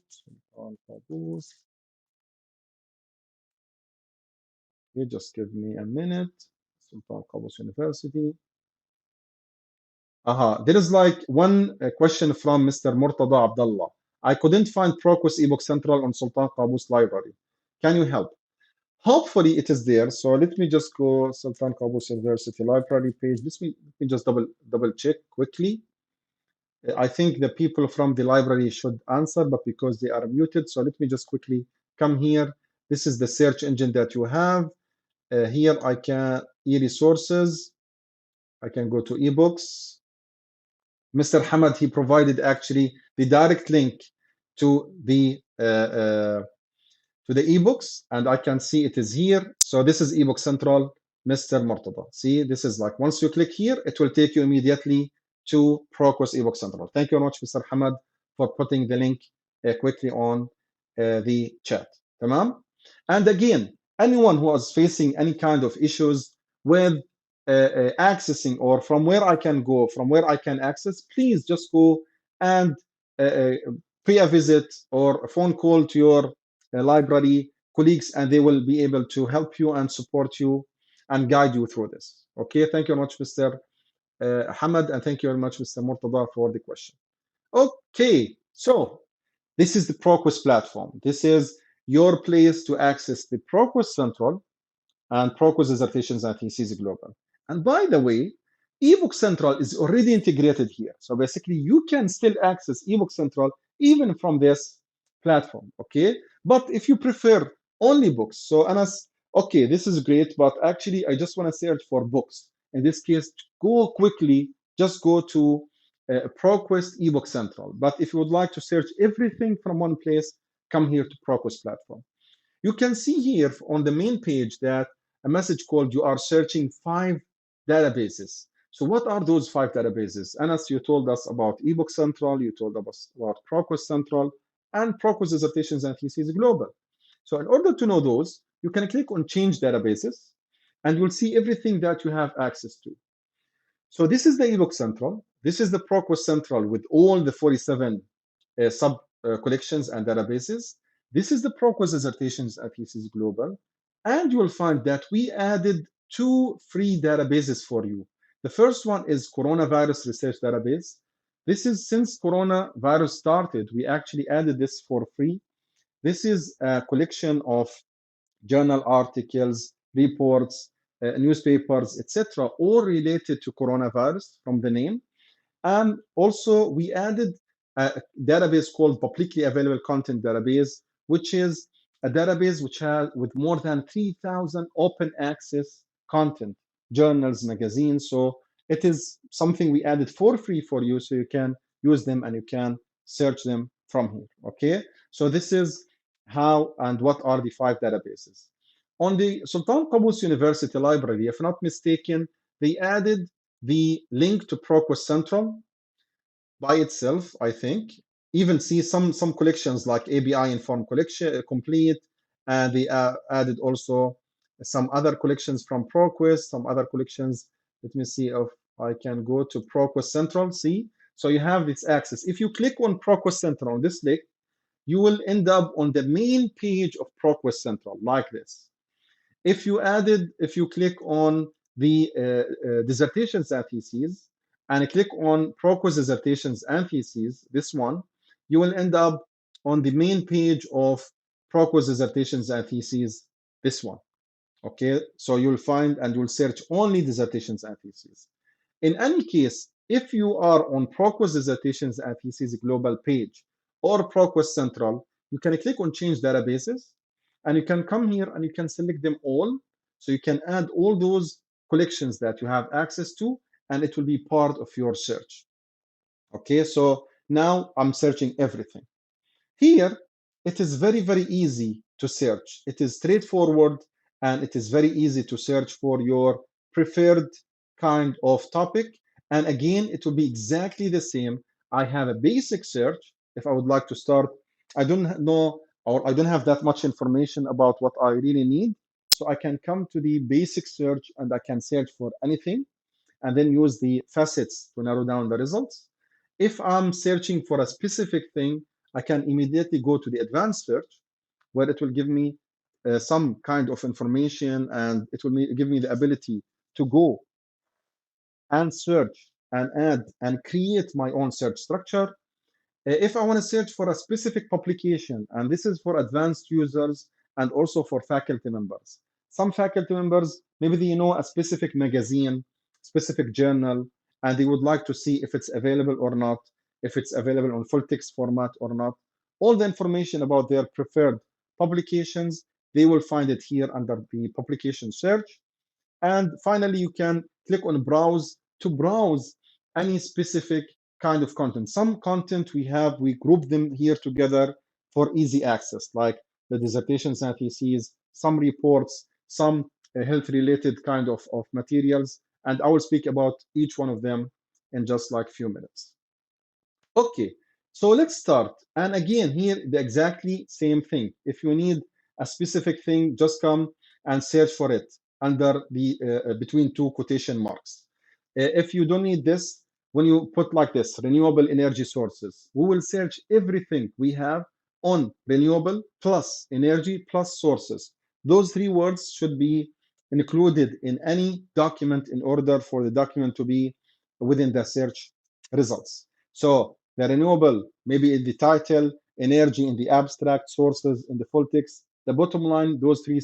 You just give me a minute. Sultan Qaboos University. There is like one question from Mr. Murtada Abdullah. I couldn't find ProQuest eBook Central on Sultan Qaboos library. Can you help? Hopefully it is there. So let me just go Sultan Qaboos University library page. Let me just double check quickly. I think the people from the library should answer, but because they are muted, so let me just quickly come here. This is the search engine that you have. Here I can e-resources. I can go to eBooks. Mr. Hamad, he provided actually the direct link to the ebooks, and I can see it is here. So this is eBook Central, Mr. Murtada. See, this is like once you click here, it will take you immediately to ProQuest eBook Central. Thank you very much, Mr. Hamad, for putting the link quickly on the chat. Tamam? And again, anyone who is facing any kind of issues with accessing or from where I can go, from where I can access, please just go and pay a visit or a phone call to your library colleagues, and they will be able to help you and support you and guide you through this. Okay, thank you very much, Mr. Hamad, and thank you very much, Mr. Murtada, for the question. Okay, so this is the ProQuest platform. This is your place to access the ProQuest Central and ProQuest Dissertations and Theses Global. And by the way, eBook Central is already integrated here. So basically, you can still access eBook Central even from this platform, okay? But if you prefer only books, so Anas, okay, this is great, but actually, I just want to search for books. In this case, go quickly, just go to ProQuest eBook Central. But if you would like to search everything from one place, come here to ProQuest platform. You can see here on the main page that a message called you are searching 5 databases. So what are those 5 databases? Anas, you told us about eBook Central, you told us about ProQuest Central, and ProQuest Dissertations and Theses Global. So in order to know those, you can click on Change Databases, and you'll see everything that you have access to. So this is the eBook Central. This is the ProQuest Central with all the 47 sub collections and databases. This is the ProQuest Dissertations and Theses Global. And you will find that we added 2 free databases for you. The first one is Coronavirus Research Database. This is since coronavirus started, we actually added this for free. This is a collection of journal articles, reports, newspapers, etc., all related to coronavirus from the name. And also we added a database called Publicly Available Content Database, which is a database which has with more than 3,000 open access content, journals, magazines. So It is something we added for free for you, so you can use them and you can search them from here. Okay, so this is how and what are the 5 databases. On the Sultan Qaboos University library, if not mistaken, they added the link to ProQuest Central by itself, I think. Even see some collections like ABI Inform Collection Complete, and they added also some other collections from ProQuest, some other collections. Let me see if I can go to ProQuest Central. See, so you have this access. If you click on ProQuest Central on this link, you will end up on the main page of ProQuest Central like this. If you click on the dissertations and theses and click on ProQuest dissertations and theses, this one, you will end up on the main page of ProQuest dissertations and theses, this one. Okay, so you'll find and you'll search only dissertations and theses. In any case, if you are on ProQuest dissertations and theses global page or ProQuest Central, you can click on change databases and you can come here and you can select them all. So you can add all those collections that you have access to, and it will be part of your search. Okay, so now I'm searching everything. Here, it is very, very easy to search. It is straightforward and it is very easy to search for your preferred kind of topic. And again, it will be exactly the same. I have a basic search. If I would like to start, I don't know or I don't have that much information about what I really need. So I can come to the basic search and I can search for anything and then use the facets to narrow down the results. If I'm searching for a specific thing, I can immediately go to the advanced search where it will give me some kind of information and it will give me the ability to go and search and add and create my own search structure. If I want to search for a specific publication, and this is for advanced users and also for faculty members. Some faculty members, maybe they know a specific magazine, specific journal, and they would like to see if it's available or not, if it's available on full text format or not. All the information about their preferred publications, they will find it here under the publication search. And finally, you can click on browse to browse any specific kind of content. Some content we group them here together for easy access, like the dissertations and theses, some reports, some health related kind of materials. And I will speak about each one of them in just like few minutes. Okay, so let's start. And again, here, the exactly same thing. If you need a specific thing, just come and search for it under the between 2 quotation marks. If you don't need this, when you put like this, renewable energy sources, we will search everything we have on renewable plus energy plus sources. Those 3 words should be included in any document in order for the document to be within the search results. So the renewable, maybe in the title, energy in the abstract, sources in the full text. The bottom line, those 3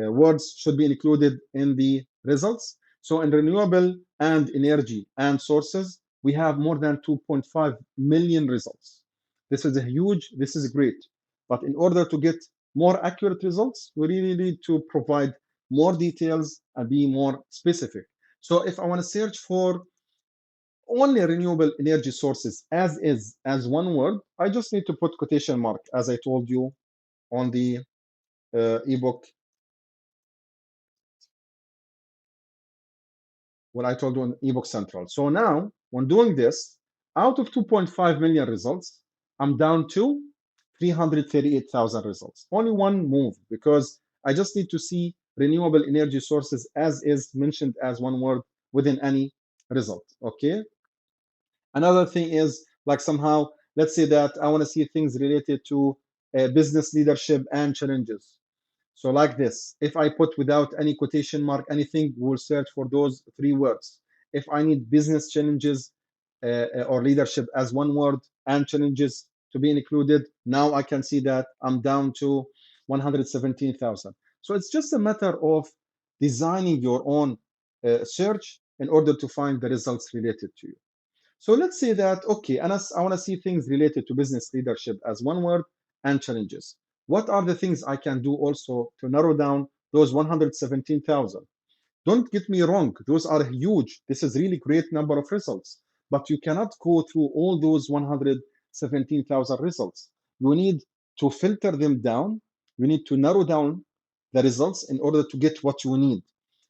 words should be included in the results. So in renewable and energy and sources, we have more than 2.5 million results. This is this is great. But in order to get more accurate results, we really need to provide more details and be more specific. So if I want to search for only renewable energy sources as one word, I just need to put quotation mark, as I told you on the ebook. What I told you on eBook Central. So now, when doing this, out of 2.5 million results, I'm down to 338,000 results. Only one move, because I just need to see renewable energy sources as is mentioned as one word within any result. Okay. Another thing is like somehow, let's say that I want to see things related to business leadership and challenges. So like this, if I put without any quotation mark anything, we will search for those 3 words. If I need business challenges or leadership as one word and challenges to be included, now I can see that I'm down to 117,000. So it's just a matter of designing your own search in order to find the results related to you. So let's say that, okay, Anas, I want to see things related to business leadership as one word and challenges. What are the things I can do also to narrow down those 117,000? Don't get me wrong, those are huge. This is really great number of results, but you cannot go through all those 117,000 results. You need to filter them down. You need to narrow down the results in order to get what you need.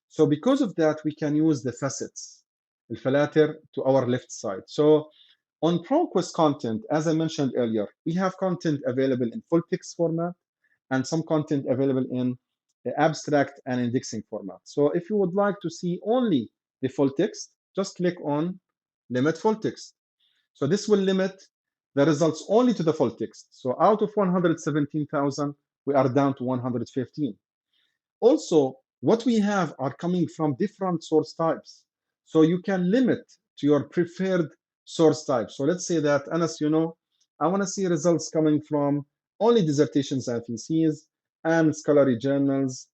So because of that, we can use the facets, الفلاتر, to our left side. So on ProQuest content, as I mentioned earlier, we have content available in full text format and some content available in the abstract and indexing format. So if you would like to see only the full text, just click on limit full text. So this will limit the results only to the full text. So out of 117,000, we are down to 115. Also, what we have are coming from different source types. So you can limit to your preferred source type. So let's say that, Anas, I want to see results coming from only dissertations and theses and scholarly journals.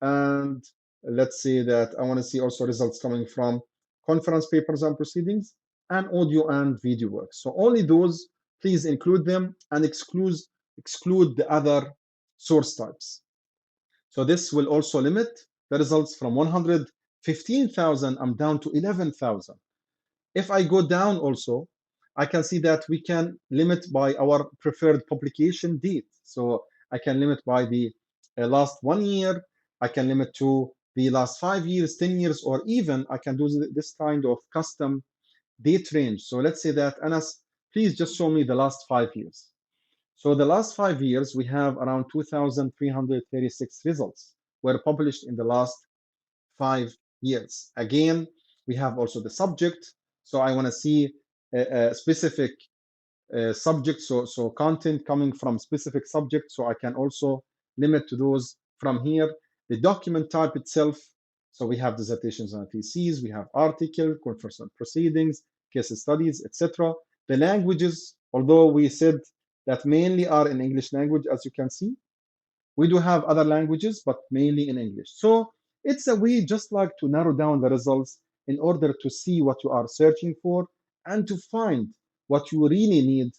And let's say that I want to see also results coming from conference papers and proceedings and audio and video works. So only those, please include them and exclude the other source types. So this will also limit the results from 115,000, I'm down to 11,000. If I go down also, I can see that we can limit by our preferred publication date. So I can limit by the last 1 year, I can limit to the last 5 years, 10 years, or even I can do this kind of custom date range. So let's say that, Anas, please just show me the last 5 years. So the last 5 years, we have around 2,336 results were published in the last 5 years. Again, we have also the subject. So I want to see a specific subject, so content coming from specific subject. So I can also limit to those from here. The document type itself. So we have dissertations and theses, we have article, conference and proceedings, case studies, etc. The languages, although we said that mainly are in English language, as you can see, we do have other languages, but mainly in English. So it's a way just like to narrow down the results in order to see what you are searching for and to find what you really need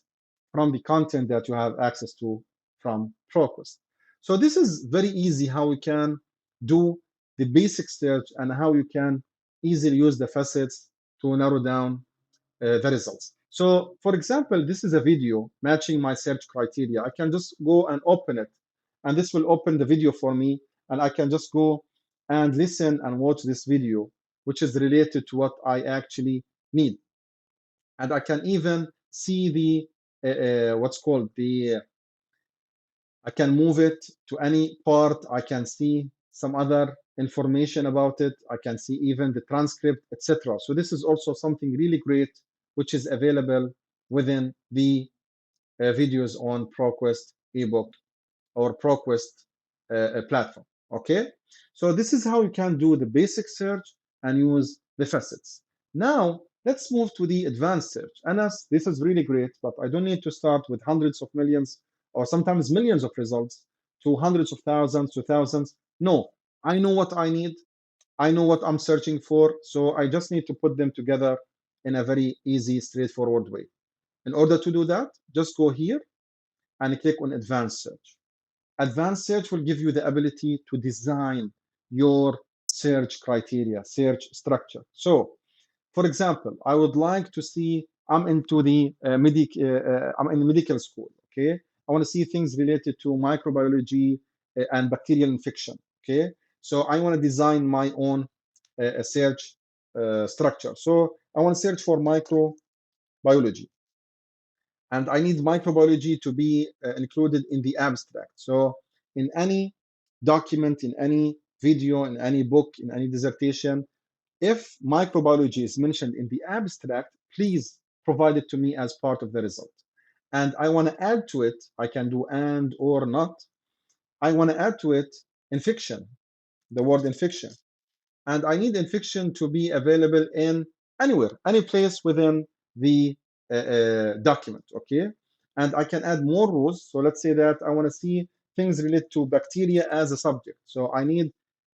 from the content that you have access to from ProQuest. So this is very easy how we can do the basic search and how you can easily use the facets to narrow down the results. So for example, this is a video matching my search criteria. I can just go and open it, and this will open the video for me, and I can just go and listen and watch this video, which is related to what I actually need. And I can even see the what's called the I can move it to any part. I can see some other information about it. I can see even the transcript, etc. So this is also something really great, which is available within the videos on ProQuest ebook or ProQuest platform. Okay, so this is how you can do the basic search and use the facets. Now let's move to the advanced search. Anas, this is really great, but I don't need to start with hundreds of millions or sometimes millions of results to hundreds of thousands to thousands. No, I know what I need. I know what I'm searching for. So I just need to put them together in a very easy, straightforward way. In order to do that, just go here and click on advanced search. Advanced search will give you the ability to design your search criteria, search structure. So for example, I would like to see, I'm into the I'm in medical school, okay? I want to see things related to microbiology and bacterial infection, okay? So I want to design my own search structure. So I want to search for microbiology, and I need microbiology to be included in the abstract. So in any document, in any video, in any book, in any dissertation, if microbiology is mentioned in the abstract, please provide it to me as part of the result. And I want to add to it, I can do and or not. I want to add to it infection, the word infection. And I need infection to be available in anywhere, any place within the document, okay? And I can add more rules. So let's say that I want to see things related to bacteria as a subject. So I need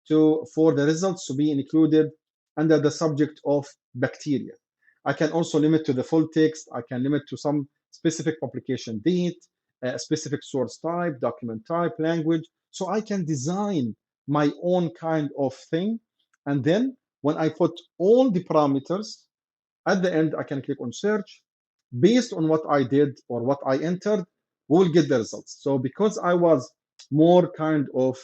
for the results to be included under the subject of bacteria. I can also limit to the full text. I can limit to some specific publication date, a specific source type, document type, language. So I can design my own kind of thing And then when I put all the parameters, at the end, I can click on search. Based on what I did or what I entered, we will get the results. So because I was more kind of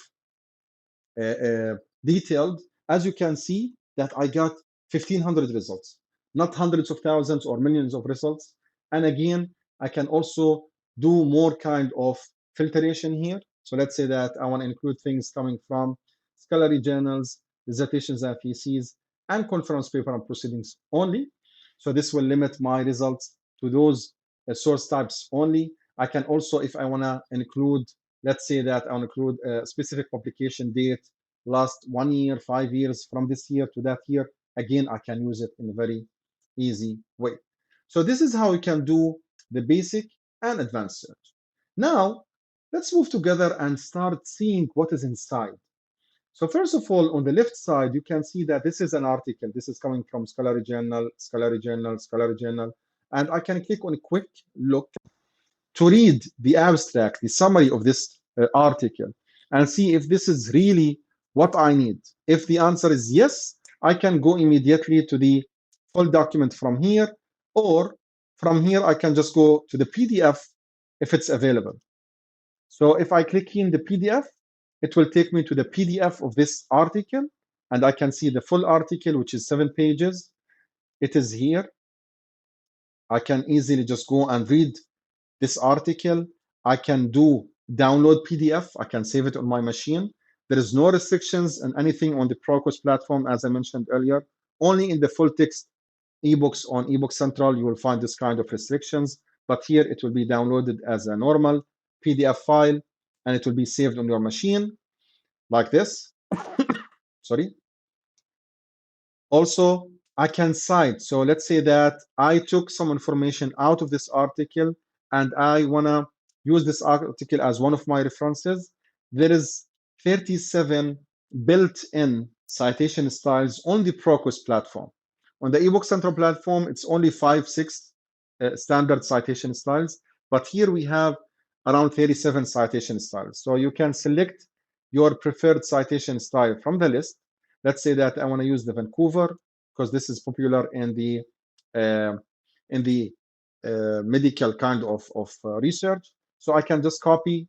detailed, as you can see that I got 1,500 results, not hundreds of thousands or millions of results. And again, I can also do more kind of filtration here. So let's say that I want to include things coming from scholarly journals, dissertations and theses, and conference paper and proceedings only. So this will limit my results to those source types only. I can also, if I want to include, let's say that I want to include a specific publication date, last 1 year, 5 years, from this year to that year, again, I can use it in a very easy way. So this is how you can do the basic and advanced search. Now, let's move together and start seeing what is inside. So first of all, on the left side, you can see that this is an article. This is coming from Scholarly Journal, Scholarly Journal, Scholarly Journal. And I can click on a quick look to read the abstract, the summary of this article, and see if this is really what I need. If the answer is yes, I can go immediately to the full document from here, or from here, I can just go to the PDF if it's available. So if I click here in the PDF, it will take me to the PDF of this article, and I can see the full article, which is 7 pages. It is here. I can easily just go and read this article. I can do download PDF. I can save it on my machine. There is no restrictions on anything on the ProQuest platform, as I mentioned earlier. Only in the full text ebooks on eBook Central, you will find this kind of restrictions. But here it will be downloaded as a normal PDF file, and it will be saved on your machine like this. Sorry. Also, I can cite. So let's say that I took some information out of this article and I want to use this article as one of my references. There is 37 built-in citation styles on the ProQuest platform. On the eBook Central platform, it's only 5-6 standard citation styles, but here we have around 37 citation styles. So you can select your preferred citation style from the list. Let's say that I want to use the Vancouver because this is popular in the medical kind of research. So I can just copy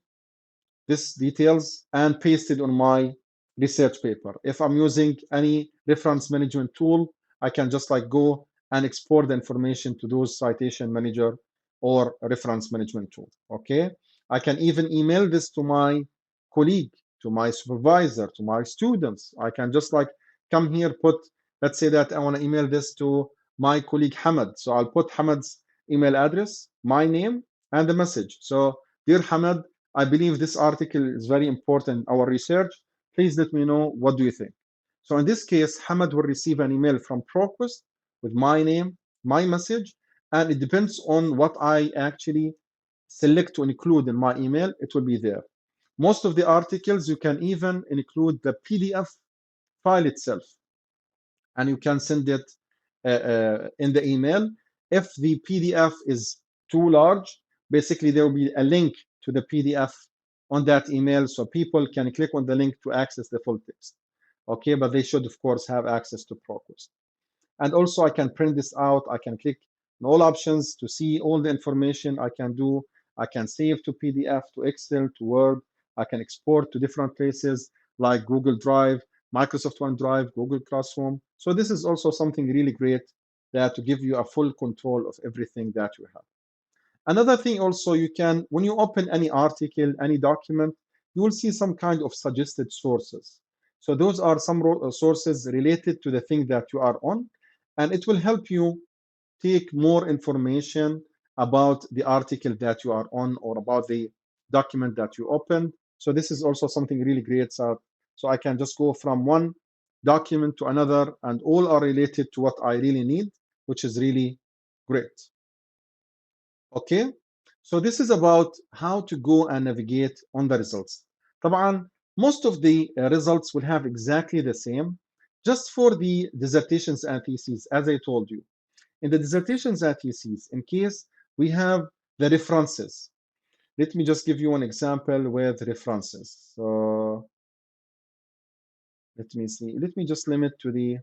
this details and paste it on my research paper. If I'm using any reference management tool, I can just like go and export the information to those citation manager or reference management tool. Okay. I can even email this to my colleague, to my supervisor, to my students. I can just like come here, put, let's say that I want to email this to my colleague Hamad. So I'll put Hamad's email address, my name, and the message. So, dear Hamad, I believe this article is very important, our research. Please let me know, what do you think? So in this case, Hamad will receive an email from ProQuest with my name, my message, and it depends on what I actually select to include in my email, it will be there. Most of the articles, you can even include the PDF file itself, and you can send it in the email. If the PDF is too large, basically there will be a link to the PDF on that email, so people can click on the link to access the full text. Okay, but they should, of course, have access to ProQuest. And also, I can print this out. I can click on all options to see all the information I can do. I can save to PDF, to Excel, to Word. I can export to different places like Google Drive, Microsoft OneDrive, Google Classroom. So this is also something really great that to give you a full control of everything that you have. Another thing also, you can, when you open any article, any document, you will see some kind of suggested sources. So those are some sources related to the thing that you are on, and it will help you take more information about the article that you are on or about the document that you open. So this is also something really great. So I can just go from one document to another, and all are related to what I really need, which is really great. Okay, so this is about how to go and navigate on the results. طبعا, most of the results will have exactly the same, just for the dissertations and theses, as I told you. In the dissertations and theses, in case we have the references, let me just give you an example with references. So Let me see. Let me just limit to the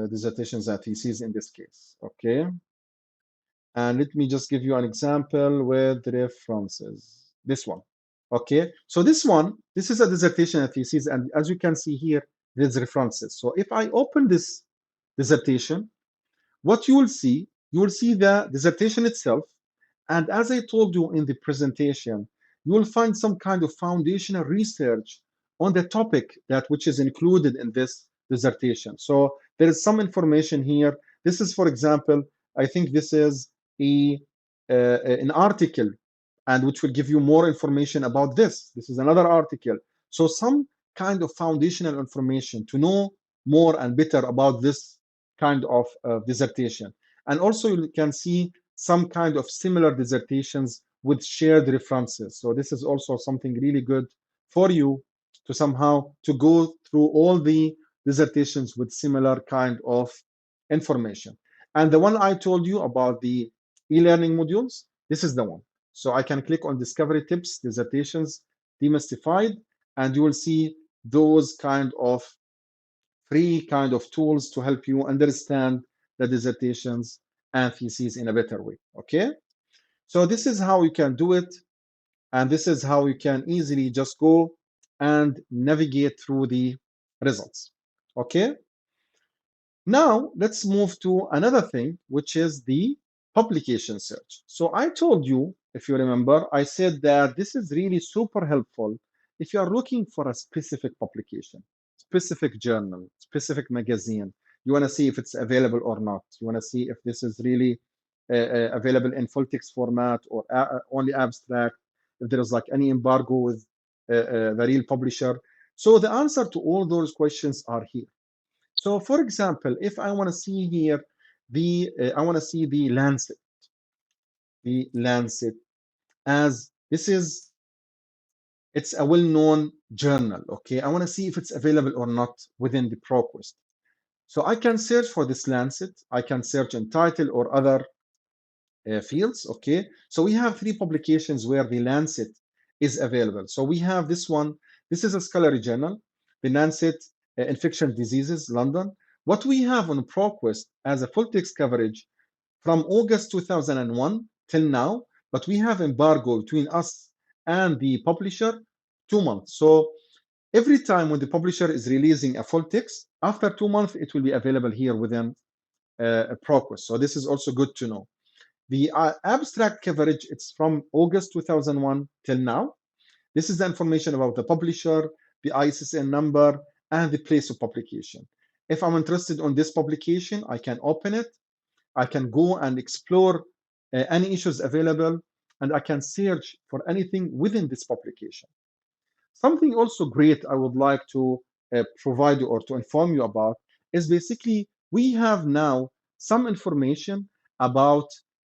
dissertations and theses in this case. Okay. And let me just give you an example with references. This one. Okay. So this one, this is a dissertation and thesis. And as you can see here, there's references. So if I open this dissertation, what you will see the dissertation itself. And as I told you in the presentation, you will find some kind of foundational research on the topic that which is included in this dissertation. So there is some information here. This is, for example, I think this is a an article, and which will give you more information about this. This is another article. So some kind of foundational information to know more and better about this kind of dissertation. And also you can see some kind of similar dissertations with shared references. So this is also something really good for you to somehow to go through all the dissertations with similar kind of information. And the one I told you about the e-learning modules, this is the one. So I can click on discovery tips, dissertations, demystified, and you will see those kind of free kind of tools to help you understand the dissertations and theses in a better way. Okay. So this is how you can do it. And this is how you can easily just go and navigate through the results. Okay. Now, let's move to another thing, which is the publication search. So I told you, if you remember, I said that this is really super helpful if you are looking for a specific publication, specific journal, specific magazine. You want to see if it's available or not. You want to see if this is really available in full text format or only abstract, if there is like any embargo with the real publisher. So the answer to all those questions are here. So, for example, if I want to see here I want to see the Lancet, as this is, it's a well-known journal. Okay, I want to see if it's available or not within the ProQuest. So I can search for this Lancet. I can search in title or other fields. Okay, so we have three publications where the Lancet is available. So we have this one. This is a scholarly journal, the Lancet Infectious Diseases, London. What we have on ProQuest as a full text coverage from August 2001 till now, but we have embargo between us and the publisher 2 months. So every time when the publisher is releasing a full text, after 2 months, it will be available here within ProQuest. So this is also good to know. The abstract coverage, it's from August 2001 till now. This is the information about the publisher, the ISSN number, and the place of publication. If I'm interested on this publication, I can open it. I can go and explore any issues available, and I can search for anything within this publication. Something also great I would like to provide you or to inform you about is basically we have now some information about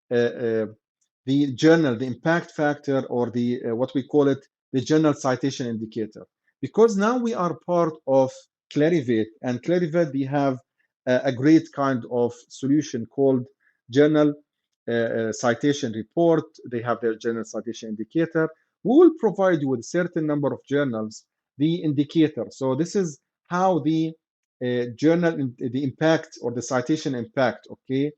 the journal, the impact factor, or the what we call it, the journal citation indicator. Because now we are part of Clarivate, and Clarivate, they have a great kind of solution called journal citation report. They have their journal citation indicator. We will provide you with a certain number of journals, the indicator. So this is how the journal, the impact or the citation impact, okay,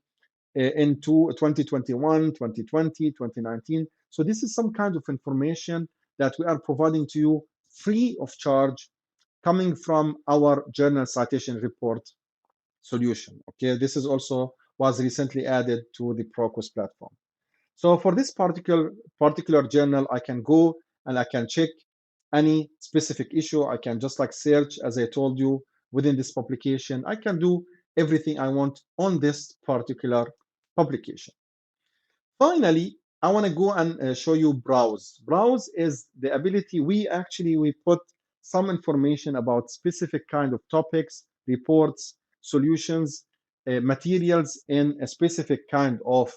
into 2021, 2020, 2019. So this is some kind of information that we are providing to you free of charge, coming from our journal citation report solution. Okay, this is also was recently added to the ProQuest platform. So for this particular journal, I can go and I can check any specific issue. I can just like search, as I told you, within this publication. I can do everything I want on this particular publication. Finally, I want to go and show you browse. Browse is the ability we put some information about specific kind of topics, reports, solutions, materials in a specific kind of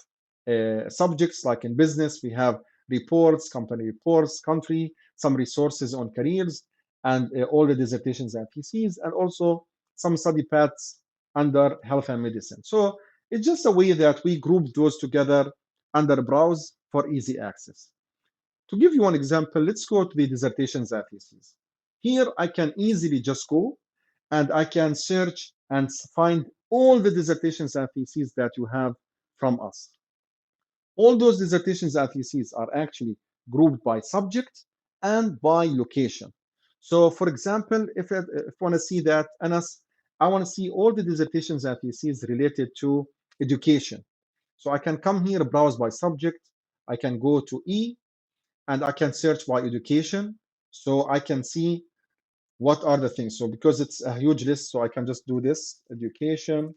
subjects. Like in business, we have reports, company reports, country, some resources on careers, and all the dissertations and theses, and also some study paths under health and medicine. So it's just a way that we group those together under browse for easy access. To give you one example, let's go to the dissertations and theses. Here I can easily just go and I can search and find all the dissertations and theses that you have from us. All those dissertations and theses are actually grouped by subject and by location. So for example, if I want to see that, Anas, I want to see all the dissertations and theses related to education. So I can come here, browse by subject. I can go to E and I can search by education. So I can see what are the things. So because it's a huge list, so I can just do this, education.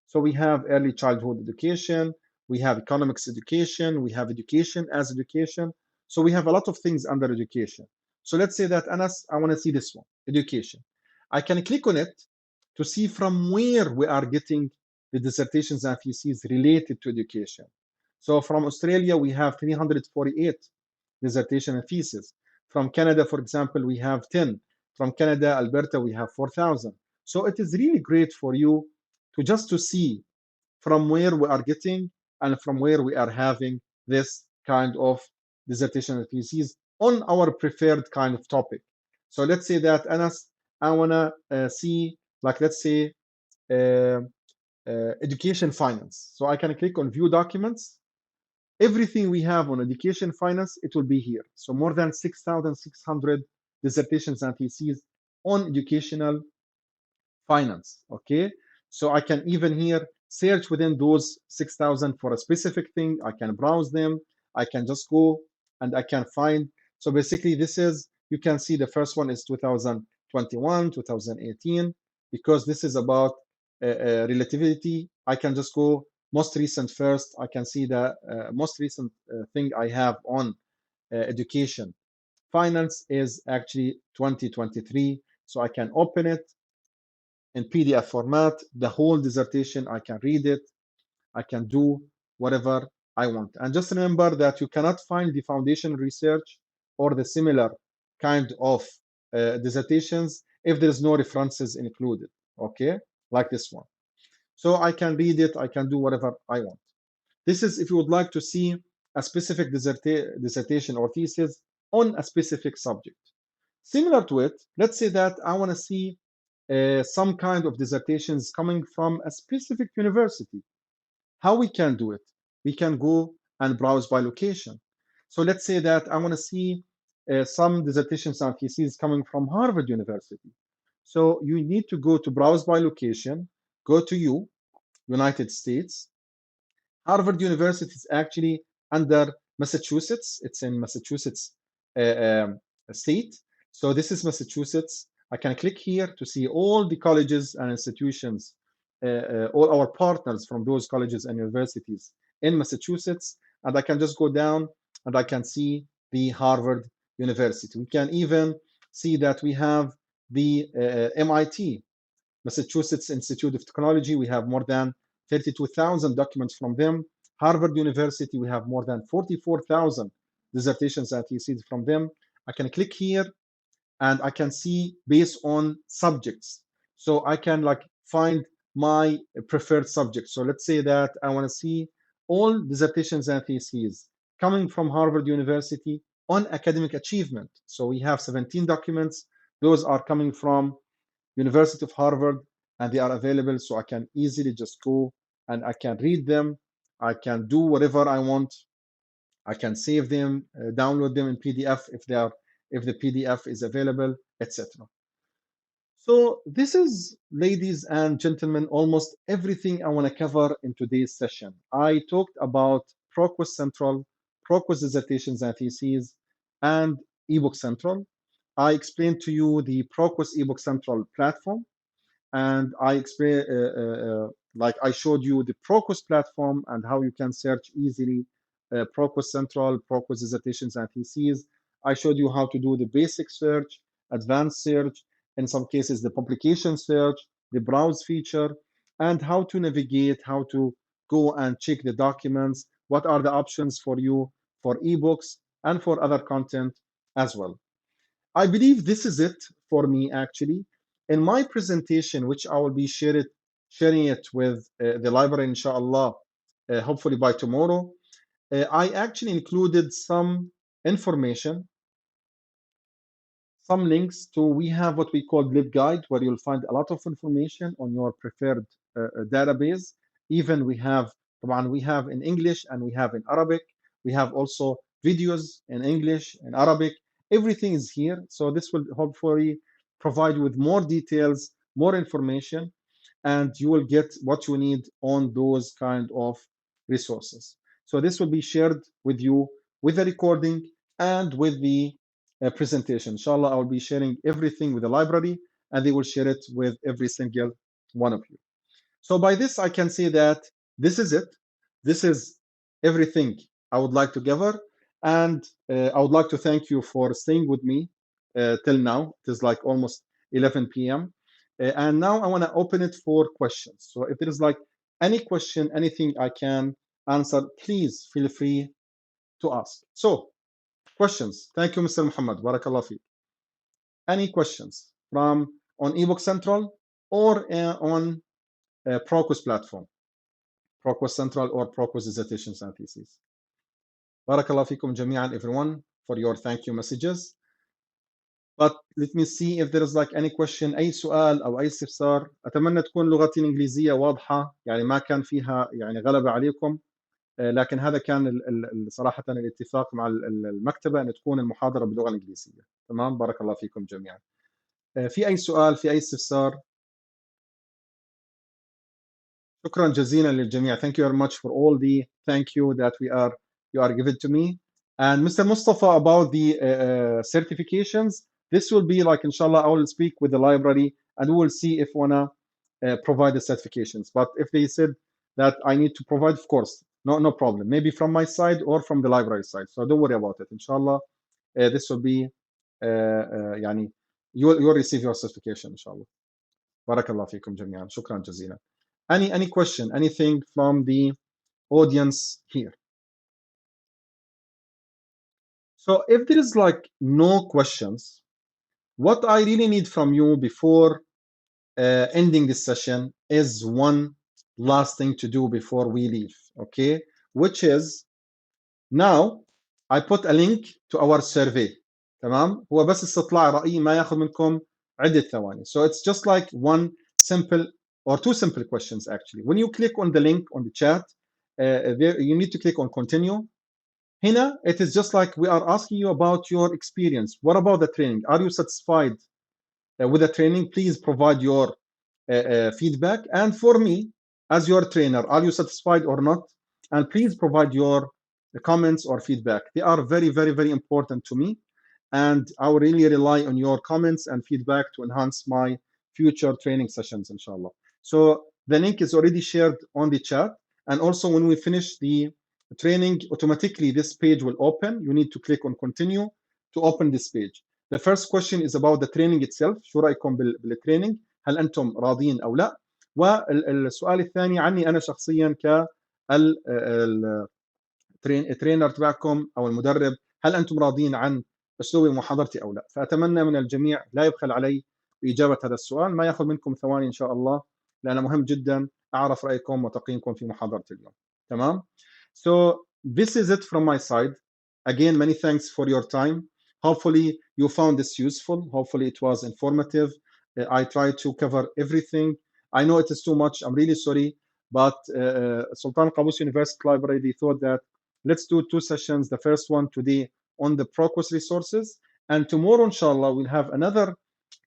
So we have early childhood education, we have economics education, we have education as education. So we have a lot of things under education. So let's say that, Anas, I want to see this one, education. I can click on it to see from where we are getting the dissertations and theses related to education. So from Australia, we have 348 dissertation and thesis. From Canada, for example, we have 10. From Canada, Alberta, we have 4,000. So it is really great for you to see from where we are getting and from where we are having this kind of dissertation and thesis on our preferred kind of topic. So let's say that, Anas, I want to see, like, let's say, uh, education finance. So I can click on view documents. Everything we have on education finance, it will be here. So more than 6,600 dissertations and theses on educational finance. Okay, so I can even here search within those 6,000 for a specific thing. I can browse them. I can just go and I can find. So basically, this is, you can see the first one is 2021, 2018, because this is about relativity. I can just go most recent first. I can see the most recent thing I have on education finance is actually 2023. So I can open it in PDF format, the whole dissertation. I can read it. I can do whatever I want. And just remember that you cannot find the foundation research or the similar kind of dissertations if there's no references included, okay, like this one. So I can read it, I can do whatever I want. This is if you would like to see a specific dissertation or thesis on a specific subject. Similar to it, let's say that I want to see some kind of dissertations coming from a specific university. How we can do it? We can go and browse by location. So let's say that I want to see some dissertations and theses coming from Harvard University. So you need to go to browse by location, go to United States. Harvard University is actually under Massachusetts. It's in Massachusetts state. So this is Massachusetts. I can click here to see all the colleges and institutions, all our partners from those colleges and universities in Massachusetts. And I can just go down and I can see the Harvard University. We can even see that we have the MIT, Massachusetts Institute of Technology. We have more than 32,000 documents from them. Harvard University, we have more than 44,000 dissertations and theses from them. I can click here and I can see based on subjects. So I can like find my preferred subject. So let's say that I want to see all dissertations and theses coming from Harvard University on academic achievement. So we have 17 documents. Those are coming from University of Harvard, and they are available. So I can easily just go and I can read them. I can do whatever I want. I can save them, download them in PDF if the PDF is available, etc. So this is, ladies and gentlemen, almost everything I want to cover in today's session. I talked about ProQuest Central, ProQuest Dissertations and Theses, and eBook Central. I explained to you the ProQuest eBook Central platform, and I explained, like I showed you the ProQuest platform and how you can search easily ProQuest Central, ProQuest Dissertations and Theses. I showed you how to do the basic search, advanced search, in some cases the publication search, the browse feature, and how to navigate, how to go and check the documents, what are the options for you for ebooks and for other content as well. I believe this is it for me actually. In my presentation, which I will be sharing it with the library, inshallah, hopefully by tomorrow, I actually included some information some links to, we have what we call LibGuide, where you'll find a lot of information on your preferred database. Even we have in English and we have in Arabic. We have also videos in English and Arabic. Everything is here. So this will hopefully provide you with more details, more information, and you will get what you need on those kind of resources. So this will be shared with you with the recording and with the presentation. Inshallah, I will be sharing everything with the library, and they will share it with every single one of you. So by this, I can say that this is it. This is everything I would like to cover. And I would like to thank you for staying with me till now. It is like almost 11 p.m. And now I want to open it for questions. So if there is like any question, anything I can answer, please feel free to ask. So questions. Thank you, Mr. Muhammad. Barakallah fi. Any questions from on eBook Central or on ProQuest platform, ProQuest Central or ProQuest Dissertations and Theses. Barakallah fikum jami'an everyone for your thank you messages. But let me see if there is like any question, أي سؤال أو أي استفسار. أتمنى تكون لغتي الإنجليزية واضحة، يعني ما كان فيها يعني غلبة عليكم، لكن هذا كان صراحة الاتفاق مع المكتبة أن تكون المحاضرة باللغة الإنجليزية. تمام، بارك الله فيكم جميعا. في أي سؤال، في أي استفسار؟ شكرا جزيلا للجميع. Thank you very much for all the thank you that you are given to me. And Mr. Mustafa, about the certifications, this will be like, inshallah, I will speak with the library and we will see if we wanna provide the certifications. But if they said that I need to provide, of course, no problem. Maybe from my side or from the library side. So don't worry about it. Inshallah, this will be, يعني, you'll receive your certification, inshallah. Barakallah fikum jami'an. Shukran jazeelan. Any question, anything from the audience here? So if there is like no questions, what I really need from you before ending this session is one last thing to do before we leave, okay? Which is, now I put a link to our survey. تمام؟ هو بس استطلاع رأي ما ياخذ منكم عدة ثواني. So it's just like one simple or two simple questions actually. When you click on the link on the chat, there you need to click on continue. Hina, it is just like we are asking you about your experience. What about the training? Are you satisfied with the training? Please provide your feedback. And for me, as your trainer, are you satisfied or not? And please provide your comments or feedback. They are very, very, very important to me. And I will really rely on your comments and feedback to enhance my future training sessions, inshallah. So the link is already shared on the chat. And also when we finish the training, automatically this page will open. You need to click on continue to open this page. The first question is about the training itself. شو رأيكم بالتريننج؟ هل أنتم راضين أو لا؟ والسؤال الثاني عني أنا شخصيا كالترينر تبعكم أو المدرب، هل أنتم راضين عن أسلوب محاضرتي أو لا؟ فأتمنى من الجميع لا يبخل علي بإجابة هذا السؤال. ما يأخذ منكم ثواني إن شاء الله، لأنه مهم جدا أعرف رأيكم وتقييمكم في محاضرة اليوم. تمام؟ So this is it from my side. Again, many thanks for your time. Hopefully you found this useful. Hopefully it was informative. I tried to cover everything. I know it is too much. I'm really sorry. But Sultan Qaboos University Library, they thought that let's do two sessions. The first one today on the ProQuest resources. And tomorrow, inshallah, we'll have another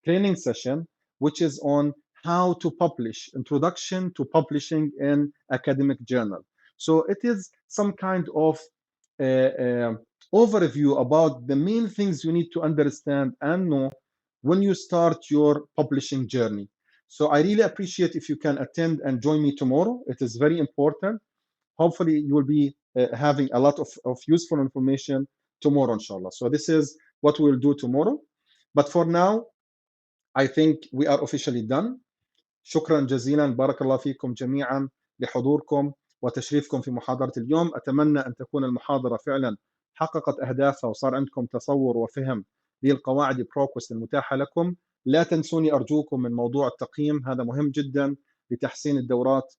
training session, which is on how to publish, introduction to publishing in academic journal. So it is some kind of overview about the main things you need to understand and know when you start your publishing journey. So I really appreciate if you can attend and join me tomorrow. It is very important. Hopefully you will be having a lot of useful information tomorrow, inshallah. So this is what we will do tomorrow. But for now, I think we are officially done. شكرا جزيلا. بارك الله فيكم جميعا لحضوركم وتشريفكم في محاضرة اليوم. أتمنى أن تكون المحاضرة فعلا حققت أهدافها وصار عندكم تصور وفهم للقواعد ProQuest المتاحة لكم. لا تنسوني أرجوكم من موضوع التقييم، هذا مهم جدا لتحسين الدورات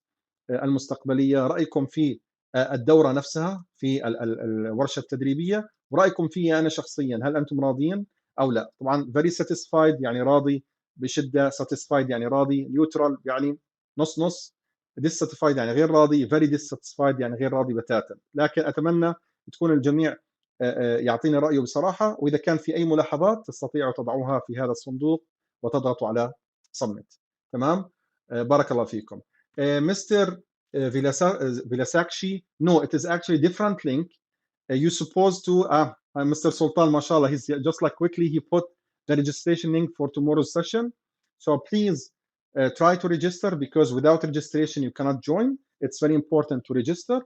المستقبلية. رأيكم في الدورة نفسها، في الورشة التدريبية، ورأيكم في أنا شخصيا، هل أنتم راضين؟ أو لا. طبعا very satisfied يعني راضي بشدة، satisfied يعني راضي، neutral يعني نص نص، dissatisfied يعني غير راضي، very dissatisfied يعني غير راضي بتاتا. لكن أتمنى تكون الجميع يعطيني رأيه بصراحة، وإذا كان في أي ملاحظات تستطيعوا تضعوها في هذا الصندوق وتضغطوا على submit. تمام. بارك الله فيكم. Mr. Vilasakshi, no, it is actually different link. You're supposed to, Mr. Sultan, mashallah, he's just like quickly he put the registration link for tomorrow's session. So please try to register, because without registration you cannot join. It's very important to register.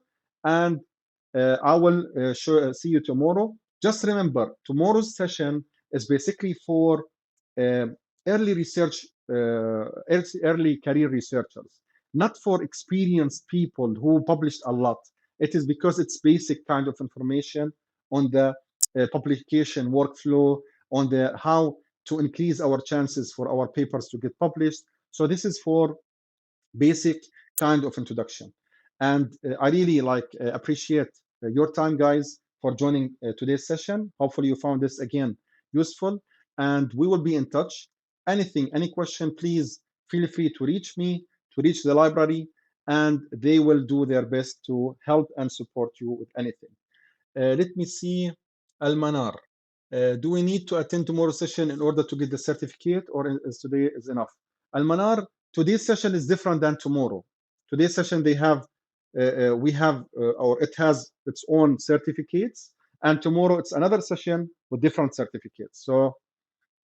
And I will see you tomorrow. Just remember, tomorrow's session is basically for uh, early research, early career researchers, not for experienced people who published a lot. It is because it's basic kind of information on the publication workflow, on the how to increase our chances for our papers to get published. So this is for basic kind of introduction. And I really appreciate your time, guys, for joining today's session. Hopefully you found this again useful, and we will be in touch. Anything, any question, please feel free to reach me, to reach the library, and they will do their best to help and support you with anything. Let me see. Al-Manar, do we need to attend tomorrow's session in order to get the certificate, or is today is enough? Al-Manar, today's session is different than tomorrow. Today's session, they have, we have, or it has its own certificates, and tomorrow it's another session with different certificates. So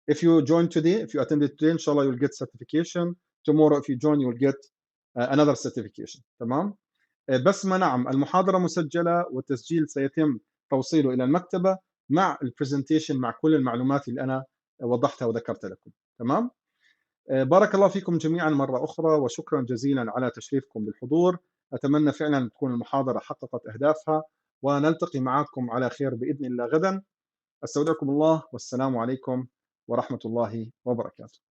if you join today, if you attended today, inshallah, you'll get certification. Tomorrow, if you join, you'll get another certification. تمام؟ بس ما نعم، المحاضرة مسجلة والتسجيل سيتم توصيله إلى المكتبة مع البرزنتيشن، مع كل المعلومات اللي أنا وضحتها وذكرت لكم. تمام؟ بارك الله فيكم جميعا مرة أخرى، وشكرا جزيلا على تشريفكم بالحضور. أتمنى فعلا تكون المحاضرة حققت أهدافها، ونلتقي معكم على خير بإذن الله غدا. أستودعكم الله، والسلام عليكم ورحمة الله وبركاته.